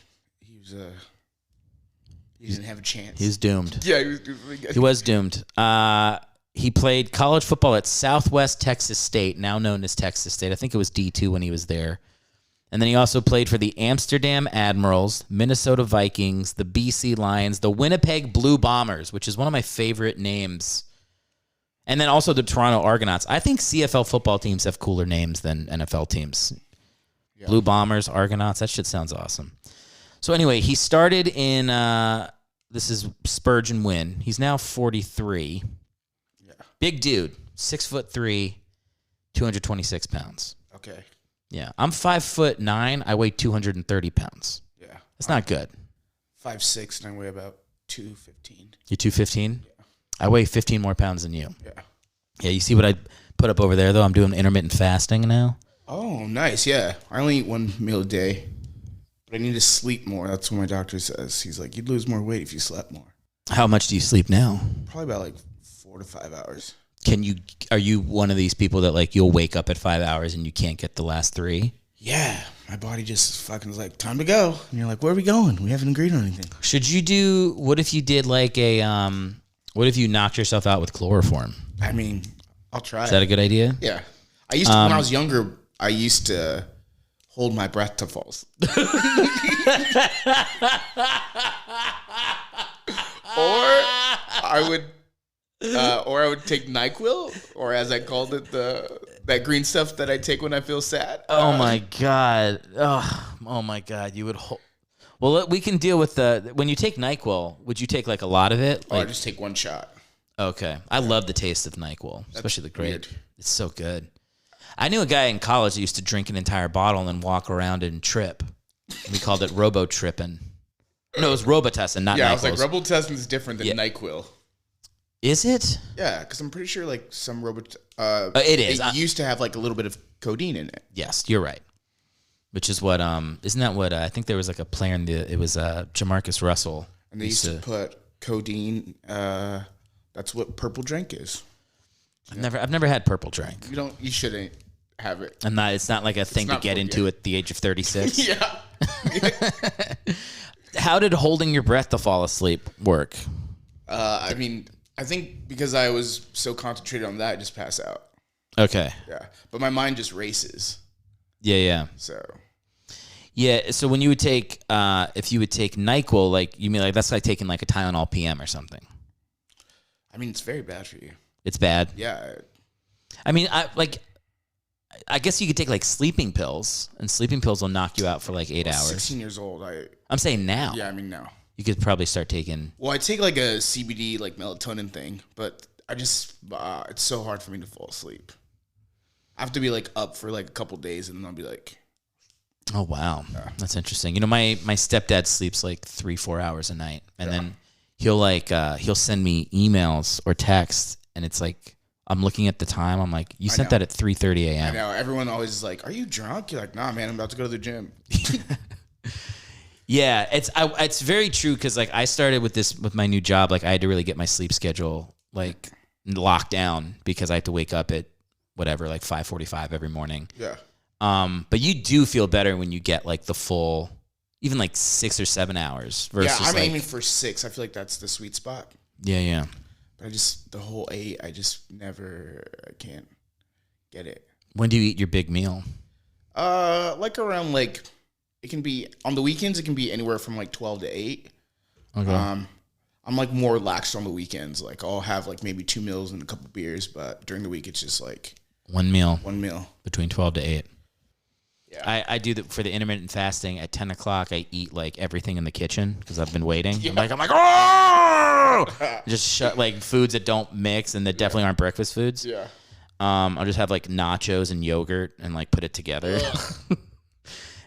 didn't have a chance. He was doomed. Yeah, He was doomed. He played college football at Southwest Texas State, now known as Texas State. I think it was D2 when he was there. And then he also played for the Amsterdam Admirals, Minnesota Vikings, the BC Lions, the Winnipeg Blue Bombers, which is one of my favorite names. And then also the Toronto Argonauts. I think CFL football teams have cooler names than NFL teams. Yeah. Blue Bombers, Argonauts, that shit sounds awesome. So anyway, he started in, this is Spergon Wynn. He's now 43. Yeah. Big dude, 6'3", 226 pounds. Okay. Yeah, I'm 5'9". I weigh 230 pounds. Yeah, that's not good. 5'6", and I weigh about 215. You 215? Yeah. I weigh 15 more pounds than you. Yeah. Yeah, you see what I put up over there though? I'm doing intermittent fasting now. Oh, nice. Yeah, I only eat one meal a day, but I need to sleep more. That's what my doctor says. He's like, you'd lose more weight if you slept more. How much do you sleep now? Probably about like 4 to 5 hours. Are you one of these people that like you'll wake up at 5 hours and you can't get the last 3? Yeah, my body just fucking is like, time to go. And you're like, where are we going? We haven't agreed on anything. What if you did like what if you knocked yourself out with chloroform? I mean, I'll try. Is that a good idea? Yeah. I used to, when I was younger, I used to hold my breath to falls. Or I would take NyQuil, or as I called it, that green stuff that I take when I feel sad. Oh my God! Oh my God! You would. Well, we can deal with when you take NyQuil. Would you take like a lot of it? I just take one shot. Okay, I love the taste of NyQuil, especially the grape. Weird. It's so good. I knew a guy in college that used to drink an entire bottle and then walk around and trip. We called it robo-tripping. No, it was Robitussin, not NyQuil. Yeah, I was like, Robitussin is different than NyQuil. Is it? Yeah, because I'm pretty sure like some it is. It used to have like a little bit of codeine in it. Yes, you're right. Which is what isn't that what I think there was like a player in it was Jamarcus Russell. And they used to put codeine. That's what purple drink is. I've never had purple drink. You shouldn't have it. And it's not like a thing to get into at the age of 36. Yeah. How did holding your breath to fall asleep work? I mean, I think because I was so concentrated on that, I just pass out. Okay. Yeah. But my mind just races. Yeah. So. Yeah. So when you would take, if you would take NyQuil, like you mean like that's like taking like a Tylenol PM or something? I mean, it's very bad for you. It's bad. Yeah. I mean, I guess you could take like sleeping pills, and sleeping pills will knock you out for like 8 hours. 16 years old. I'm saying now. Yeah, I mean now. You could probably start taking. Well, I take like a CBD like melatonin thing, but I just it's so hard for me to fall asleep. I have to be like up for like a couple days, and then I'll be like. Oh wow, that's interesting. You know, my stepdad sleeps like 3-4 hours a night, and then he'll send me emails or texts, and it's like I'm looking at the time. I'm like, you sent that at 3:30 a.m. I know. Everyone always is like, "Are you drunk?" You're like, "Nah, man. I'm about to go to the gym." Yeah, it's very true because like I started with my new job. Like I had to really get my sleep schedule like locked down because I have to wake up at whatever like 5:45 every morning. Yeah. But you do feel better when you get like the full, even like 6 or 7 hours. Versus I'm like, aiming for 6. I feel like that's the sweet spot. Yeah. But the whole 8, I can't get it. When do you eat your big meal? Like around like, it can be, on the weekends, it can be anywhere from like 12 to 8. Okay. I'm like more relaxed on the weekends. Like I'll have like maybe 2 meals and a couple beers, but during the week, it's just like. One meal. Between 12 to 8. Yeah. I do that for the intermittent fasting at 10 o'clock. I eat like everything in the kitchen because I've been waiting. Yeah. I'm like, oh! Just shut like foods that don't mix and that definitely aren't breakfast foods. Yeah. I'll just have like nachos and yogurt and like put it together. And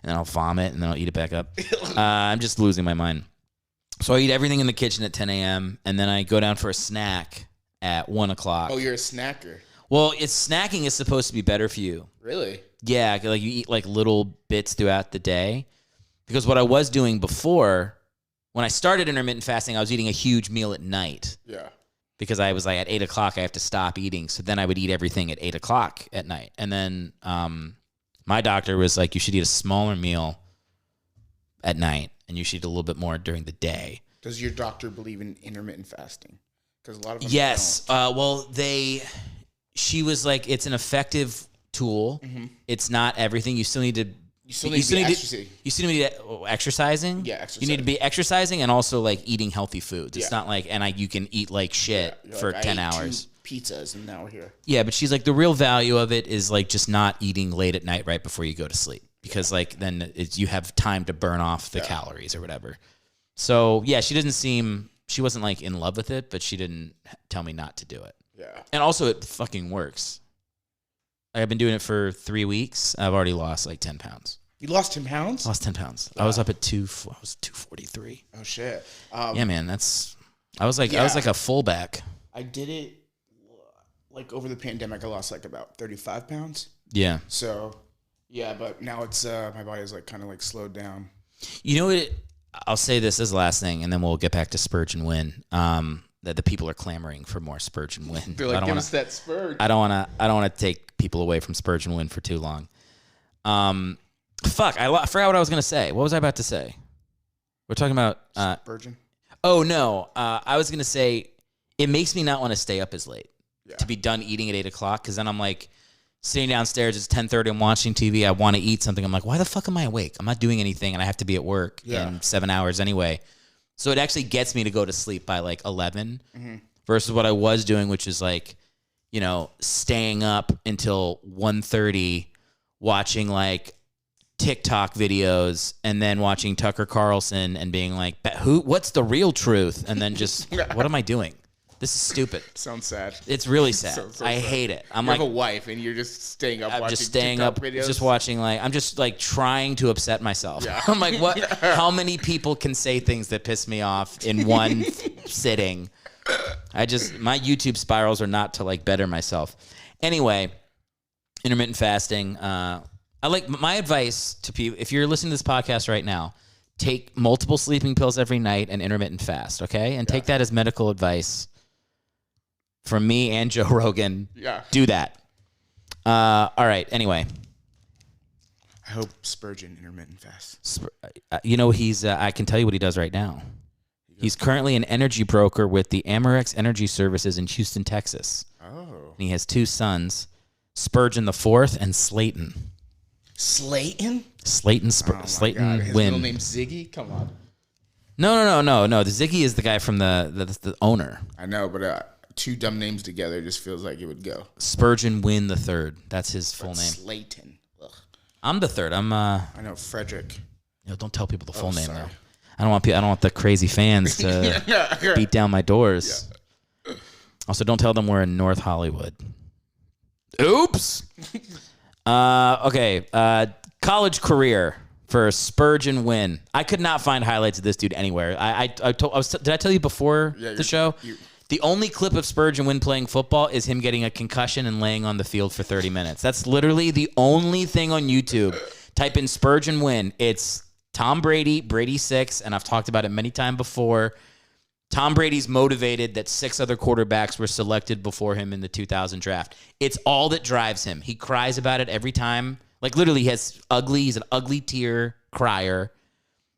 then I'll vomit and then I'll eat it back up. I'm just losing my mind. So I eat everything in the kitchen at 10 a.m. and then I go down for a snack at 1 o'clock. Oh, you're a snacker. Well, snacking is supposed to be better for you. Really? Yeah, like you eat like little bits throughout the day. Because what I was doing before, when I started intermittent fasting, I was eating a huge meal at night. Yeah. Because I was like at 8 o'clock, I have to stop eating. So then I would eat everything at 8 o'clock at night. And then my doctor was like, you should eat a smaller meal at night and you should eat a little bit more during the day. Does your doctor believe in intermittent fasting? Because a lot of them Yes. don't. She was like, it's an effective tool. Mm-hmm. It's not everything. You still need to. You still need to be exercising. You still need exercising. Yeah, exercising. You need to be exercising and also like eating healthy foods. It's not like you can eat like shit for like, 10 hours. 2 pizzas and now we're here. Yeah, but she's like the real value of it is like just not eating late at night right before you go to sleep because like then you have time to burn off the calories or whatever. So yeah, she wasn't like in love with it, but she didn't tell me not to do it. Yeah. And also it fucking works. I've been doing it for 3 weeks. I've already lost like 10 pounds. You lost 10 pounds? Lost 10 pounds. Wow. I was up at 243. Oh shit. Yeah, man, I was like a fullback. I did it like over the pandemic. I lost like about 35 pounds. Yeah. So yeah, but now it's my body's like kind of like slowed down. You know what? I'll say this as the last thing, and then we'll get back to Spergon Wynn. That the people are clamoring for more Spergon Wynn. They're like, give us that Spurge. I don't want to take people away from Spergon Wynn for too long. Fuck, I forgot what I was gonna say. What was I about to say? We're talking about Spurgeon. Oh no, I was gonna say it makes me not want to stay up as late to be done eating at 8 o'clock because then I'm like sitting downstairs. It's 10:30. I'm watching TV. I want to eat something. I'm like, why the fuck am I awake? I'm not doing anything, and I have to be at work in 7 hours anyway. So it actually gets me to go to sleep by like 11 versus what I was doing, which is like, you know, staying up until 1:30 watching like TikTok videos and then watching Tucker Carlson and being like, what's the real truth? And then just, what am I doing? This is stupid. Sounds sad. It's really sad. I hate it. You have a wife and you're just staying up watching TikTok videos? Just watching I'm just like trying to upset myself. Yeah. I'm like, what? How many people can say things that piss me off in one sitting? My YouTube spirals are not to like better myself. Anyway, intermittent fasting. I like my advice to people, if you're listening to this podcast right now, take multiple sleeping pills every night and intermittent fast, okay? And take that as medical advice from me and Joe Rogan. Yeah. Do that. All right. Anyway, I hope Spurgeon intermittent fast. He's. I can tell you what he does right now. He's currently an energy broker with the Amerex Energy Services in Houston, Texas. Oh. And he has 2 sons, Spurgeon the Fourth and Slayton. Slayton? Slayton God. His Wynn. middle name's Ziggy? Come on. No. The Ziggy is the guy from the owner. I know, but 2 dumb names together just feels like it would go. Spurgeon Wynn the Third. That's his full name. Slayton. Ugh. I'm the third. I know Frederick. Don't tell people the full name sorry. though. I don't want the crazy fans to beat down my doors. Yeah. Also, don't tell them we're in North Hollywood. Oops. Okay. College career for Spergon Wynn. I could not find highlights of this dude anywhere. Did I tell you before the show? The only clip of Spergon Wynn playing football is him getting a concussion and laying on the field for 30 minutes. That's literally the only thing on YouTube. Type in Spergon Wynn. It's Tom Brady, Brady 6, and I've talked about it many times before. Tom Brady's motivated that 6 other quarterbacks were selected before him in the 2000 draft. It's all that drives him. He cries about it every time. Like, literally, he's an ugly tear crier.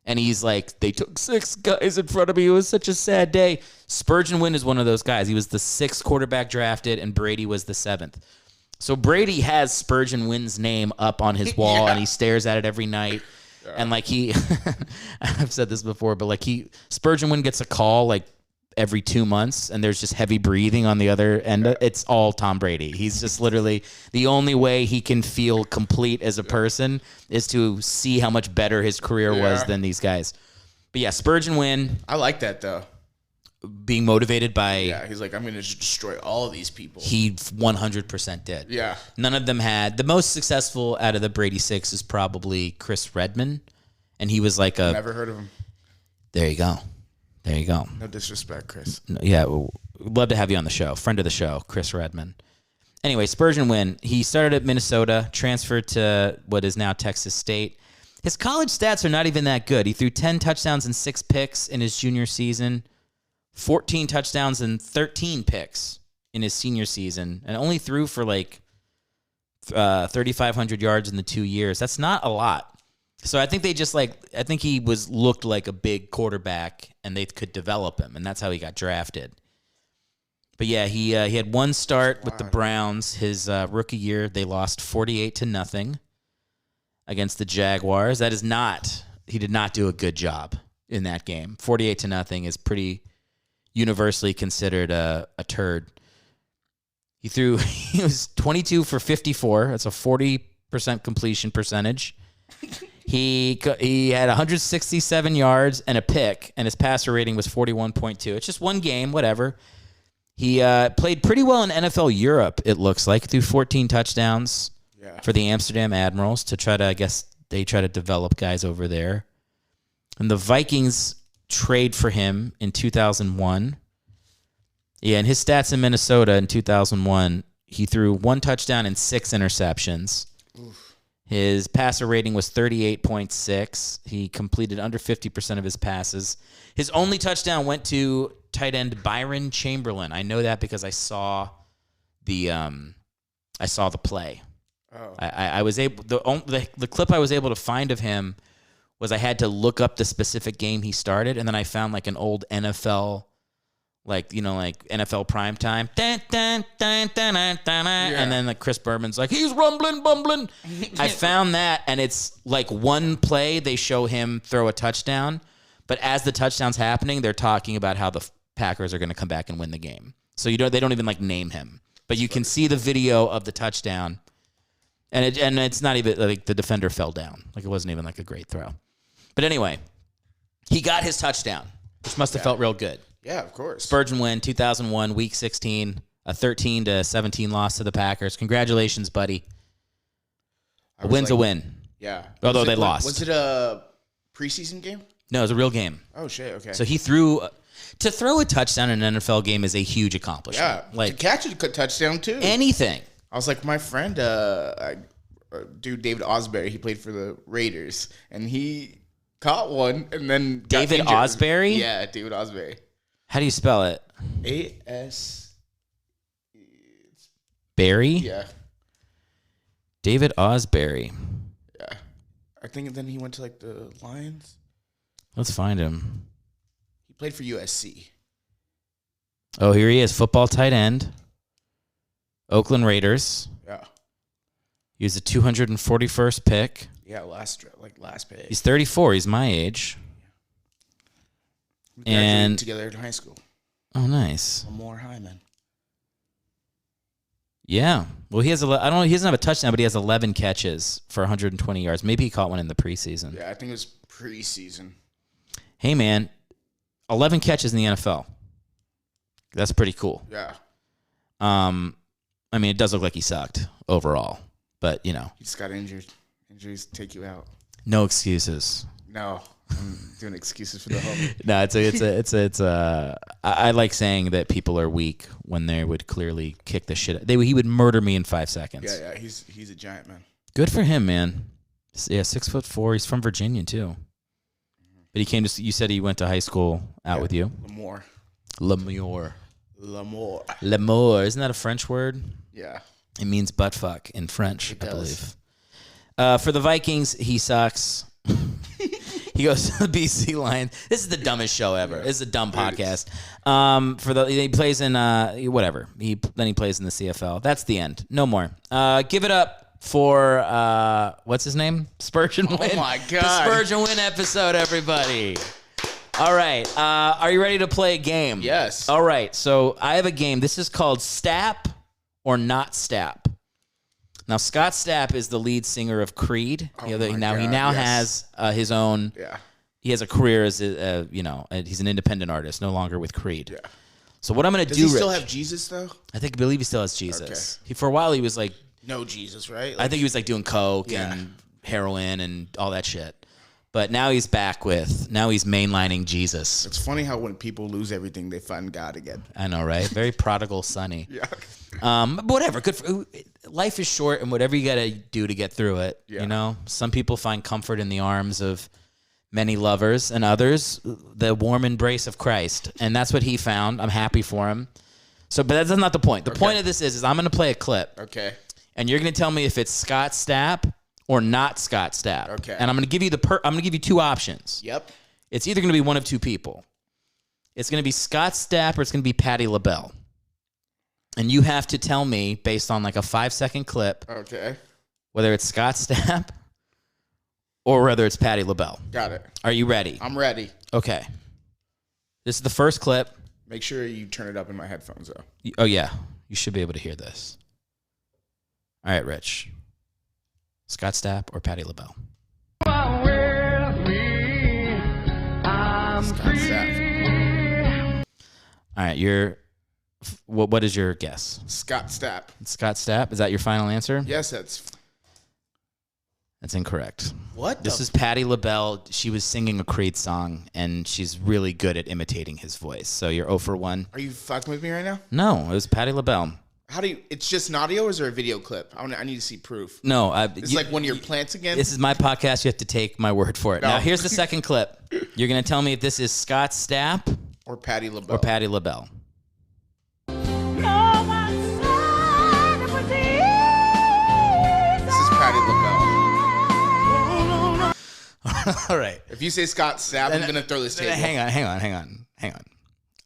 And he's like, they took 6 guys in front of me. It was such a sad day. Spergon Wynn is one of those guys. He was the 6th quarterback drafted, and Brady was the 7th. So Brady has Spergon Wynn's name up on his wall, and he stares at it every night. And like I've said this before, but like Spergon Wynn gets a call like every 2 months, and there's just heavy breathing on the other end. It's all Tom Brady. He's just literally the only way he can feel complete as a person is to see how much better his career was than these guys. But yeah, Spergon Wynn. I like that though. Being motivated by he's like, I'm going to destroy all of these people. He 100% did. Yeah. None of them had. The most successful out of the Brady 6 is probably Chris Redman, and he was like Never heard of him. There you go. No disrespect, Chris. No, yeah, we'd love to have you on the show. Friend of the show, Chris Redman. Anyway, Spergon Wynn, he started at Minnesota, transferred to what is now Texas State. His college stats are not even that good. He threw 10 touchdowns and 6 picks in his junior season. 14 touchdowns and 13 picks in his senior season, and only threw for like 3,500 yards in the 2 years. That's not a lot. So I think I think he looked like a big quarterback, and they could develop him, and that's how he got drafted. But yeah, he had one start with the Browns his rookie year. They lost 48-0 against the Jaguars. He did not do a good job in that game. 48-0 is pretty universally considered a turd. He was 22 for 54. That's a 40% completion percentage. He had 167 yards and a pick, and his passer rating was 41.2. It's just one game, whatever. He played pretty well in NFL Europe, it looks like, threw 14 touchdowns for the Amsterdam Admirals to try to develop guys over there. And the Vikings trade for him in 2001. Yeah, and his stats in Minnesota in 2001, he threw 1 touchdown and 6 interceptions. Oof. His passer rating was 38.6. He completed under 50% of his passes. His only touchdown went to tight end Byron Chamberlain. I know that because I saw the play. Oh. I was able the clip I was able to find of him was I had to look up the specific game he started, and then I found like an old NFL, like NFL primetime. And then like Chris Berman's like, he's rumbling, bumbling. I found that, and it's like one play they show him throw a touchdown, but as the touchdown's happening, they're talking about how the Packers are going to come back and win the game. So they don't even like name him, but you can see the video of the touchdown, and it's not even like the defender fell down. Like it wasn't even like a great throw. But anyway, he got his touchdown, which must have felt real good. Yeah, of course. Spergon Wynn, 2001, Week 16, a 13-17 loss to the Packers. Congratulations, buddy. A win's a win. Yeah. Although they lost. Was it a preseason game? No, it was a real game. Oh, shit, okay. So he to throw a touchdown in an NFL game is a huge accomplishment. Yeah, to catch a touchdown, too. Anything. I was like, my friend, dude, David Osbury, he played for the Raiders, and he caught one, and then David Osbury? Yeah, David Osbury. How do you spell it? A-S... Barry? Yeah. David Osbury. Yeah. I think then he went to like the Lions. Let's find him. He played for USC. Oh, here he is. Football tight end. Oakland Raiders. Yeah. He was a 241st pick. Yeah, last pick. He's 34. He's my age. We graduated And together in high school. oh, nice. More Hyman. Yeah. Well, he has. I don't know. He doesn't have a touchdown, but he has 11 catches for 120 yards. Maybe he caught one in the preseason. Yeah, I think it was preseason. Hey, man, 11 catches in the NFL. That's pretty cool. Yeah. I mean, it does look like he sucked overall, but you know, He just got injured. Injuries take you out. no excuses. No, I'm doing excuses for the homie. No, I like saying that people are weak when they would clearly kick the shit. He would murder me in 5 seconds. Yeah, he's a giant man. Good for him, man. Yeah, 6'4". He's from Virginia too. But he came to. You said he went to high school out with you. L'amour. Isn't that a French word? Yeah. It means butt fuck in French, It I does. believe. For the Vikings, he sucks. He goes to the BC Lions. This is the dumbest show ever. Yeah. This is a dumb podcast. He plays in whatever. Then he plays in the CFL. That's the end. No more. Give it up for what's his name? Spurgeon Wynn. Oh my God. The Spurgeon Wynn episode, everybody. All right. Are you ready to play a game? Yes. All right. So I have a game. This is called Stapp or Not Stapp. Now, Scott Stapp is the lead singer of Creed. Oh He my God, now yes. has his own. Yeah. He has a career as he's an independent artist, no longer with Creed. Yeah. So what I'm going to Does do, he still Rich, have Jesus though? I believe he still has Jesus. For a while he was like, No Jesus, right? I think he was like doing coke Yeah. and heroin and all that shit. But now he's mainlining Jesus. It's funny how when people lose everything, they find God again. I know, right? Very prodigal Sonny. Yeah. But whatever. Life is short, and whatever you got to do to get through it. Yeah. You know, some people find comfort in the arms of many lovers, and others the warm embrace of Christ, and that's what he found. I'm happy for him. So, but that's not the point. The point of this is I'm going to play a clip. Okay. And you're going to tell me if it's Scott Stapp or not Scott Stapp. Okay. And I'm going to give you I'm going to give you two options. Yep. It's either going to be one of two people. It's going to be Scott Stapp or it's going to be Patti LaBelle. And you have to tell me based on like a 5-second clip. Okay. Whether it's Scott Stapp or whether it's Patti LaBelle. Got it. Are you ready? I'm ready. Okay. This is the first clip. Make sure you turn it up in my headphones though. Oh yeah, you should be able to hear this. All right, Rich. Scott Stapp or Patti LaBelle? Scott Stapp. All right, what is your guess? Scott Stapp. Scott Stapp. Is that your final answer? Yes, that's incorrect. What? This is Patti LaBelle. She was singing a Creed song, and she's really good at imitating his voice. So you're 0 for 1. Are you fucking with me right now? No, it was Patti LaBelle. How do you? It's just an audio, or is there a video clip? I need to see proof. No, It's like one of your plants again. This is my podcast. You have to take my word for it. No. Now, here's the second clip. You're going to tell me if this is Scott Stapp or Patti LaBelle. or Patti LaBelle. This is Patti LaBelle. All right. If you say Scott Stapp, I'm gonna throw this table. Hang on.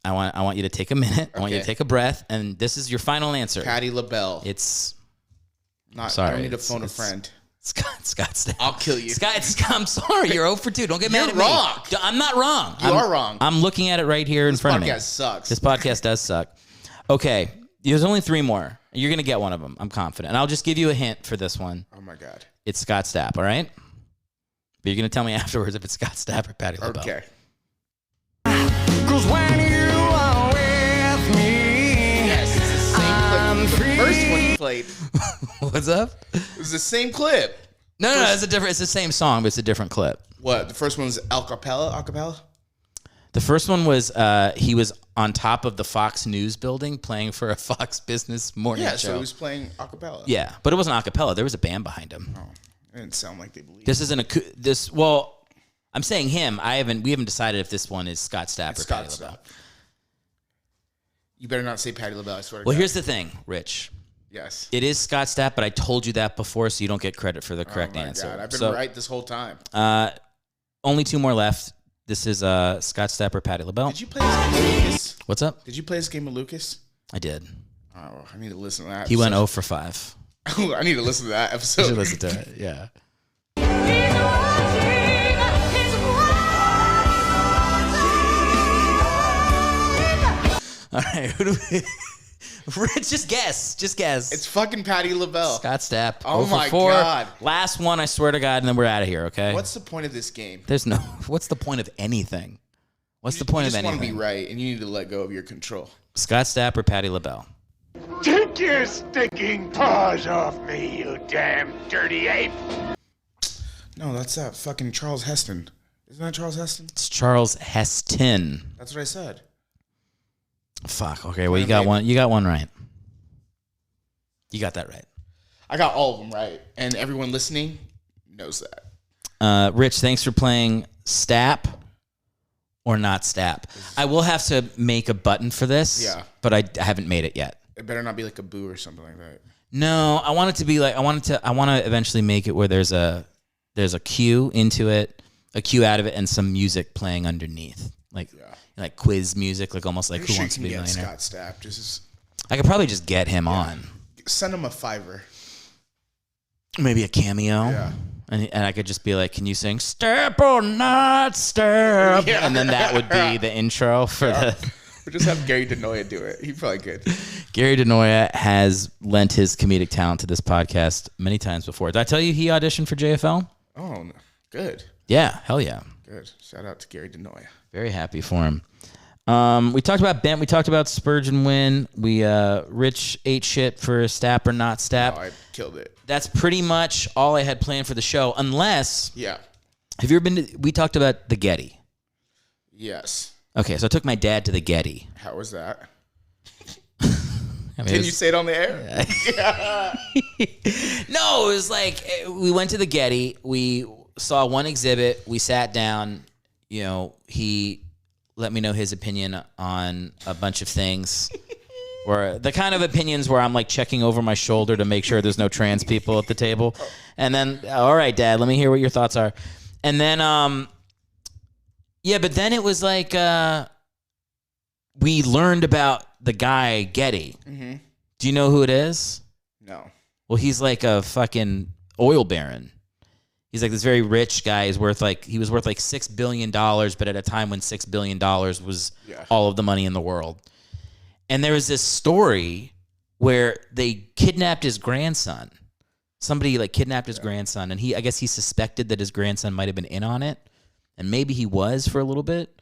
I want you to take a minute. I want you to take a breath, and this is your final answer. Patti LaBelle. It's not. sorry. I don't need to phone a friend. Scott Stapp. I'll kill you. I'm sorry. You're 0 for 2. Don't get mad at me. You're wrong. I'm not wrong. You are wrong. I'm looking at it right here in front of me. This podcast sucks. This podcast does suck. Okay. There's only 3 more. You're going to get one of them. I'm confident. And I'll just give you a hint for this one. Oh, my God. It's Scott Stapp, all right? But you're going to tell me afterwards if it's Scott Stapp or Patti LaBelle. Okay. 'Cause when you are with me, Yes, it's the same clip. The first one you played. What's up? It was the same clip. No, it's it's the same song, but it's a different clip. What? The first one was acapella? The first one was he was on top of the Fox News building playing for a Fox Business morning Yeah, show. so he was playing acapella. Yeah, but it wasn't acapella. There was a band behind him. Oh, it didn't sound like they believed. This isn't well, I'm saying him. We haven't decided if this one is Scott Stapp or Patti LaBelle. You better not say Patti LaBelle, I swear to Well, God. here's the thing, Rich. Yes. It is Scott Stapp, but I told you that before, so you don't get credit for the correct answer. God, I've been right this whole time. Only 2 more left. This is Scott Stapp or Patti LaBelle. Did you play this game with Lucas? What's up? Did you play this game with Lucas? I did. Oh, I need to listen to that. He went 0 for 5. I need to listen to that episode. You should listen to it, yeah. All right, who do we... Ritch, just guess. It's fucking Patti LaBelle. Scott Stapp. Oh 0 for my 4. God. Last one, I swear to God, and then we're out of here, okay? What's the point of this game? What's the point of anything? What's the point of anything? You just want to be right, and you need to let go of your control. Scott Stapp or Patti LaBelle? Take your stinking paws off me, you damn dirty ape! No, that's that fucking Charles Heston. Isn't that Charles Heston? It's Charles Heston. That's what I said. Fuck. Okay, well, you got one. You got one right. You got that right. I got all of them right, and everyone listening knows that. Ritch, thanks for playing Stapp or not Stapp. I will have to make a button for this. Yeah. But I haven't made it yet. It better not be like a boo or something like that. No, I want it to be like I want to eventually make it where there's a cue into it, a cue out of it, and some music playing underneath, like quiz music, like almost like Who Wants to Be a Millionaire. Scott Stapp. I could probably just get him on. Send him a $5. Maybe a cameo. Yeah. And I could just be like, can you sing Step or Not Step? Yeah. And then that would be the intro for the... We'll just have Gary Denoya do it. He probably could. Gary Denoya has lent his comedic talent to this podcast many times before. Did I tell you he auditioned for JFL? Oh, good. Yeah, hell yeah. Good. Shout out to Gary Denoya. Very happy for him. We talked about Bent. We talked about Spergon Wynn. Ritch ate shit for Stapp or not Stapp. Oh, I killed it. That's pretty much all I had planned for the show. Unless, yeah. Have you ever been to? We talked about the Getty. Yes. Okay, so I took my dad to the Getty. How was that? I mean, Can you say it on the air? Yeah. No, it was like we went to the Getty. We saw one exhibit. We sat down. You know, he let me know his opinion on a bunch of things. Or the kind of opinions where I'm like checking over my shoulder to make sure there's no trans people at the table. And then, all right, Dad, let me hear what your thoughts are. And then, yeah, but then it was like we learned about the guy Getty. Mm-hmm. Do you know who it is? No. Well, he's like a fucking oil baron. He's like this very rich guy. He was worth like $6 billion, but at a time when $6 billion was all of the money in the world. And there was this story where they kidnapped his grandson. Somebody like kidnapped his grandson, and I guess he suspected that his grandson might have been in on it, and maybe he was for a little bit.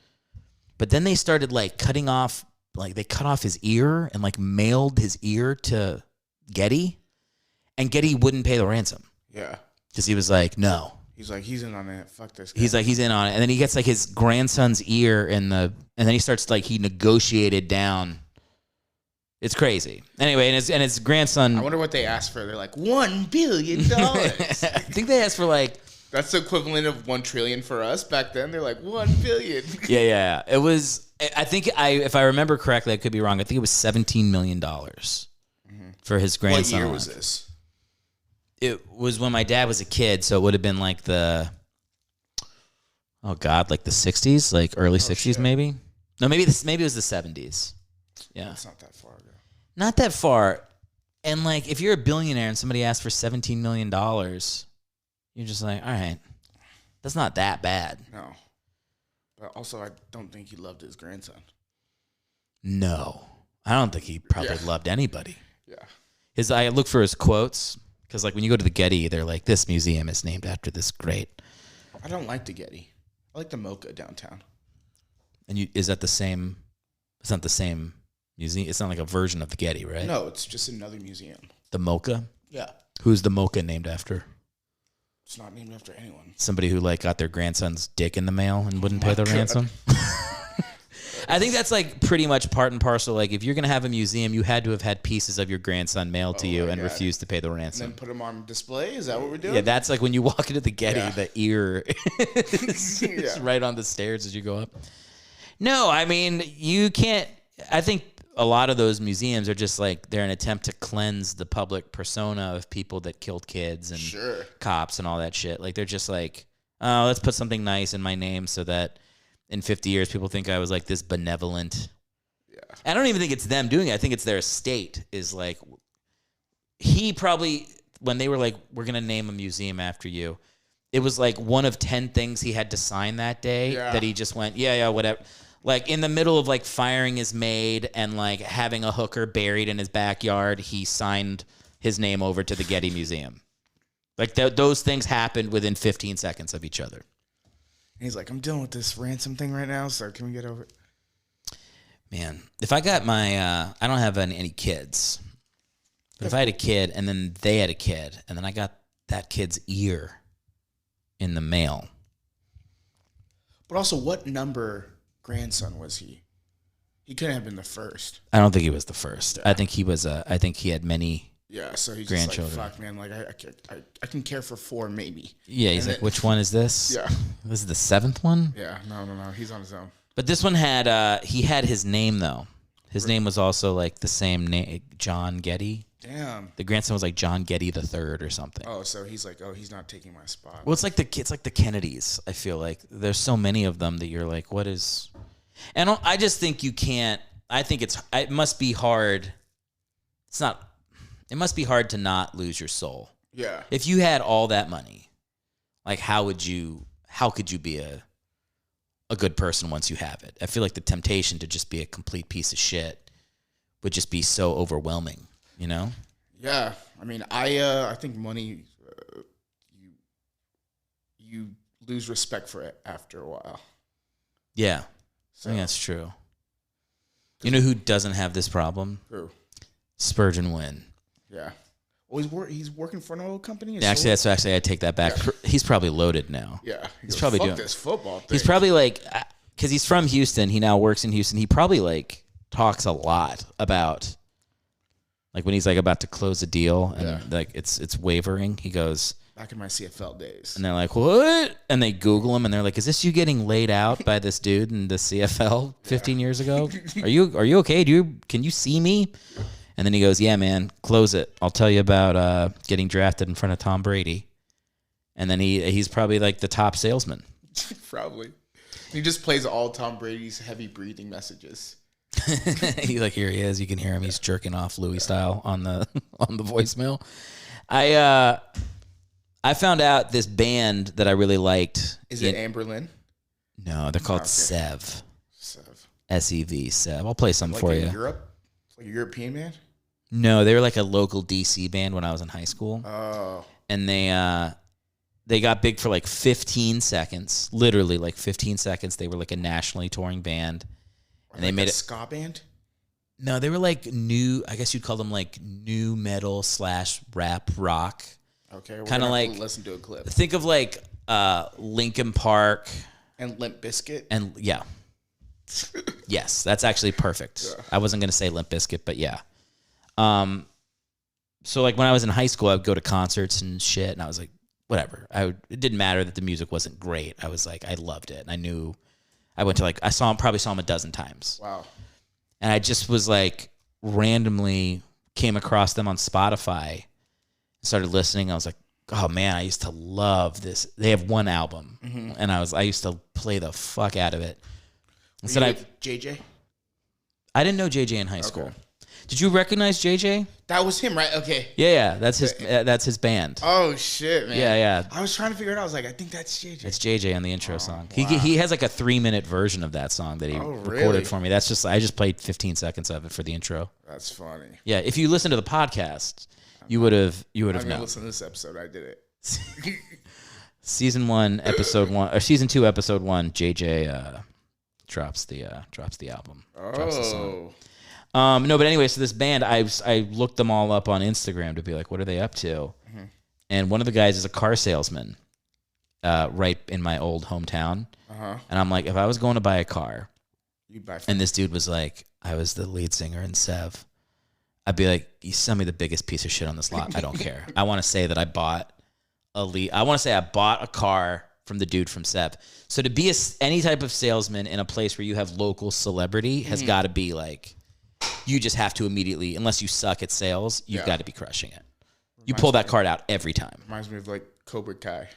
But then they started like cutting off, like they cut off his ear and like mailed his ear to Getty, and Getty wouldn't pay the ransom. Yeah. Because he was like, no. He's like, he's in on it. Fuck this guy. He's like, he's in on it. And then he gets like his grandson's ear and then he starts like, he negotiated down. It's crazy. Anyway, and his grandson. I wonder what they asked for. They're like, $1 billion. I think they asked for like. That's the equivalent of 1 trillion for us back then. They're like, 1 billion. Yeah. It was, I think if I remember correctly, I could be wrong. I think it was $17 million for his grandson. What year was this? It was when my dad was a kid, so it would have been like like the 60s, like early 60s, shit. Maybe. No, maybe it was the 70s. Yeah, it's not that far ago. Not that far, and like if you're a billionaire and somebody asks for $17 million, you're just like, all right, that's not that bad. No, but also I don't think he loved his grandson. No, I don't think he probably loved anybody. Yeah, I look for his quotes. Because, like, when you go to the Getty, they're like, this museum is named after this great. I don't like the Getty. I like the Mocha downtown. And is that the same? It's not the same museum. It's not like a version of the Getty, right? No, it's just another museum. The Mocha? Yeah. Who's the Mocha named after? It's not named after anyone. Somebody who, like, got their grandson's dick in the mail and wouldn't pay the ransom? I think that's like pretty much part and parcel. Like if you're going to have a museum, you had to have had pieces of your grandson mailed to you and refused to pay the ransom. And then put them on display? Is that what we're doing? Yeah, that's like when you walk into the Getty, the ear is right on the stairs as you go up. No, I mean, you can't. I think a lot of those museums are just like they're an attempt to cleanse the public persona of people that killed kids and cops and all that shit. Like they're just like, oh, let's put something nice in my name so that in 50 years people think I was like this benevolent. Yeah. I don't even think it's them doing it. I think it's their estate is like, he probably, when they were like, we're going to name a museum after you, it was like one of 10 things he had to sign that day that he just went, yeah, whatever. Like in the middle of like firing his maid and like having a hooker buried in his backyard, he signed his name over to the Getty Museum. Like those things happened within 15 seconds of each other. And he's like, I'm dealing with this ransom thing right now, so can we get over it? Man, if I got my, I don't have any kids, but if I had a kid and then they had a kid and then I got that kid's ear in the mail. But also, what number grandson was he? He couldn't have been the first. I don't think he was the first. Yeah. I think he was. I think he had many. Yeah, so he's grandchildren. Just like, fuck, man. Like I can care for 4, maybe. Yeah, he's like, which one is this? Yeah, this is the 7th one. Yeah, no. He's on his own. But this one had. He had his name though. His name was also like the same name, John Getty. Damn. The grandson was like John Getty III or something. Oh, so he's like, he's not taking my spot. Well, it's like the Kennedys. I feel like there's so many of them that you're like, what is? And I just think you can't. I think it must be hard. It's not. It must be hard to not lose your soul. Yeah. If you had all that money, like how could you be a good person once you have it? I feel like the temptation to just be a complete piece of shit would just be so overwhelming. You know? Yeah. I mean, I think money, you lose respect for it after a while. Yeah. So. I think that's true. You know who doesn't have this problem? Who? Spergon Wynn. Yeah. Well, he's working for an oil company? Actually, I take that back. Yeah. He's probably loaded now. Yeah. He's probably fuck doing this football thing. He's probably like, because he's from Houston. He now works in Houston. He probably like talks a lot about, like when he's like about to close a deal and like it's wavering, he goes, back in my CFL days. And they're like, what? And they Google him and they're like, is this you getting laid out by this dude in the CFL 15 years ago? Are you okay? Can you see me? And then he goes, yeah, man, close it. I'll tell you about getting drafted in front of Tom Brady. And then he's probably like the top salesman. Probably. He just plays all Tom Brady's heavy breathing messages. He's like, here he is. You can hear him. He's jerking off Louis style on the voicemail. I found out this band that I really liked. Is it Amberlin? No, they're called Sev. Sev. S-E-V, Sev. I'll play some for you. Europe? Like a European band? No, they were like a local DC band when I was in high school. Oh. And they got big for like 15 seconds. Literally like 15 seconds. They were like a nationally touring band. And they made a ska band? No, they were like new, I guess you'd call them like new metal / rap rock. Okay, kind of like listen to a clip. Think of like Linkin Park and Limp Bizkit. And yeah. Yes, that's actually perfect. Yeah. I wasn't going to say Limp Bizkit, but yeah. So like when I was in high school, I would go to concerts and shit, and I was like, whatever. It didn't matter that the music wasn't great. I was like, I loved it, and I knew. I went to like probably saw him a dozen times. Wow. And I just was like randomly came across them on Spotify, started listening. I was like, oh man, I used to love this. They have one album, and I used to play the fuck out of it. And so JJ? I didn't know JJ in high school. Did you recognize JJ? That was him, right? Okay. Yeah, that's his band. Oh shit, man. Yeah. I was trying to figure it out. I was like, I think that's JJ. It's JJ on the intro song. Wow. He has like a 3-minute version of that song that he recorded for me. I just played 15 seconds of it for the intro. That's funny. Yeah, if you listen to the podcast, you would have known. I listened to this episode. I did it. Season 1, episode 1, or season 2, episode 1. JJ drops the album. Drops the song. No, but anyway, so this band, I looked them all up on Instagram to be like, what are they up to? Mm-hmm. And one of the guys is a car salesman, right in my old hometown. Uh-huh. And I'm like, if I was going to buy a car, and this dude was like, I was the lead singer in Sev, I'd be like, you sell me the biggest piece of shit on this lot. I don't care. I want to say that I bought a car from the dude from Sev. So to be any type of salesman in a place where you have local celebrity has got to be like, You just have to immediately, unless you suck at sales, you've Yeah. got to be crushing it. You pull that card out every time. Reminds me of like Cobra Kai.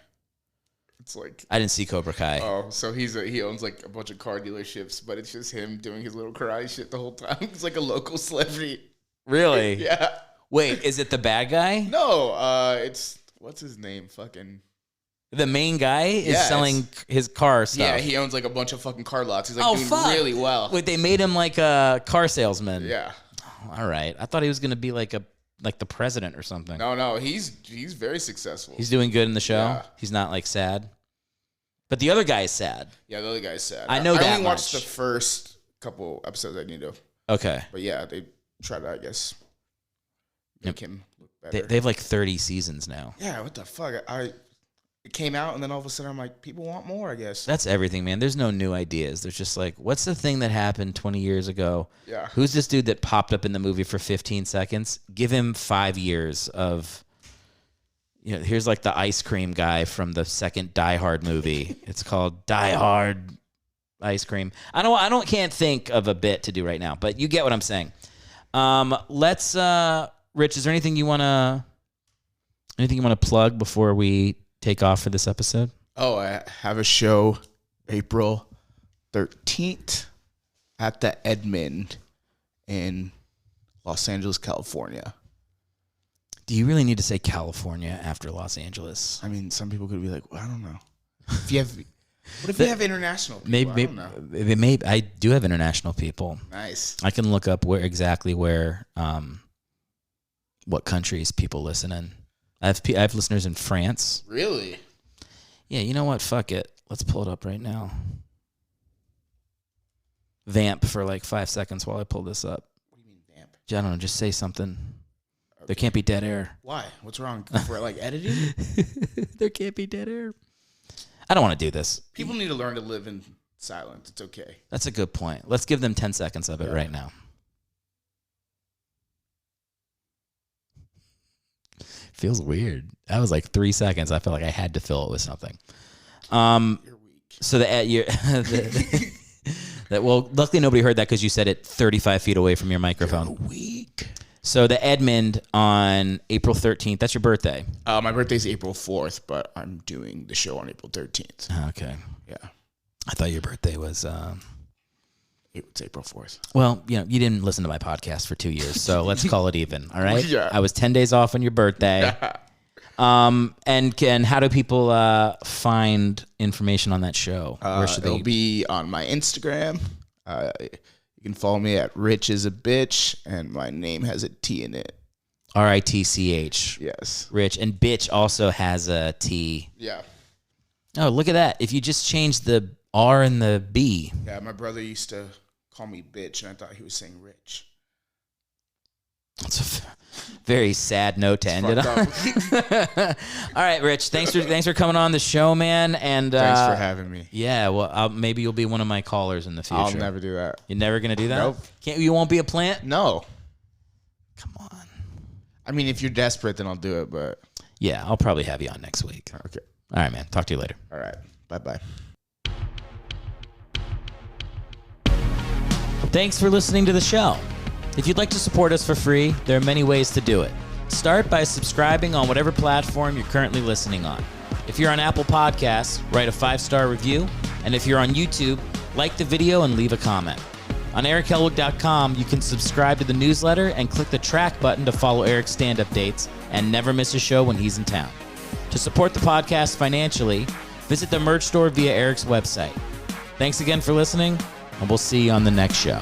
It's like I didn't see Cobra Kai. Oh, so he owns like a bunch of car dealerships, but it's just him doing his little karate shit the whole time. He's like a local celebrity. Really? Yeah. Wait, is it the bad guy? No, it's what's his name? Fucking The main guy is Yeah, selling his car stuff. yeah. He owns like a bunch of fucking car lots. He's like doing really well. Wait, they made him like a car salesman. Yeah. Oh, all right. I thought he was gonna be like the president or something. No, he's very successful. He's doing good in the show. Yeah. He's not like sad. But the other guy is sad. Yeah, the other guy's sad. I know that I only watched much. the first couple episodes. I need to. Okay. But yeah, they try to, I guess, make him look better. They have like 30 seasons now. Yeah, what the fuck? It came out, and then all of a sudden, I'm like, people want more, I guess. That's everything, man. There's no new ideas. There's just like, what's the thing that happened 20 years ago? Yeah. Who's this dude that popped up in the movie for 15 seconds? Give him 5 years of, here's like the ice cream guy from the second Die Hard movie. It's called Die Hard Ice Cream. Can't think of a bit to do right now, but you get what I'm saying. Let's, Rich, is there anything you want to plug before we take off for this episode? Oh, I have a show April 13th at the Edmond in Los Angeles, California. Do you really need to say California after Los Angeles? I mean, some people could be like, well, I don't know. What if you have international people? Maybe, I don't know. I do have international people. Nice. I can look up where what countries people listen in. I have listeners in France. Really? Yeah, you know what? Fuck it. Let's pull it up right now. Vamp for like 5 seconds while I pull this up. What do you mean vamp? I don't know. Just say something. Okay. There can't be dead air. Why? What's wrong? For like editing? There can't be dead air. I don't want to do this. People need to learn to live in silence. It's okay. That's a good point. Let's give them 10 seconds of it right now. Feels weird. That was like 3 seconds. I felt like I had to fill it with something. You're weak. So well, luckily nobody heard that because you said it 35 feet away from your microphone. You're weak. So the Edmond on April 13th. That's your birthday. My birthday's April 4th, but I'm doing the show on April 13th. Okay. Yeah. I thought your birthday was... It's April 4th. Well, you didn't listen to my podcast for 2 years, so let's call it even. All right. Yeah. I was 10 days off on your birthday. And how do people find information on that show? Where should It'll they be on my Instagram. You can follow me at Ritch is a bitch, and my name has a T in it. RITCH. Yes. Rich. And bitch also has a T. Yeah. Oh, look at that. If you just change the R and the B. Yeah, my brother used to call me bitch, and I thought he was saying rich. That's a very sad note to end it on. All right, Rich. Thanks for coming on the show, man. And Thanks for having me. Yeah, well, maybe you'll be one of my callers in the future. I'll never do that. You're never gonna do that? Nope. You won't be a plant? No. Come on. I mean, if you're desperate, then I'll do it. But yeah, I'll probably have you on next week. Okay. All right, man. Talk to you later. All right. Bye-bye. Thanks for listening to the show. If you'd like to support us for free, there are many ways to do it. Start by subscribing on whatever platform you're currently listening on. If you're on Apple Podcasts, write a 5-star review. And if you're on YouTube, like the video and leave a comment. On ErickHellwig.com, you can subscribe to the newsletter and click the track button to follow Erick's stand-up dates and never miss a show when he's in town. To support the podcast financially, visit the merch store via Erick's website. Thanks again for listening, and we'll see you on the next show.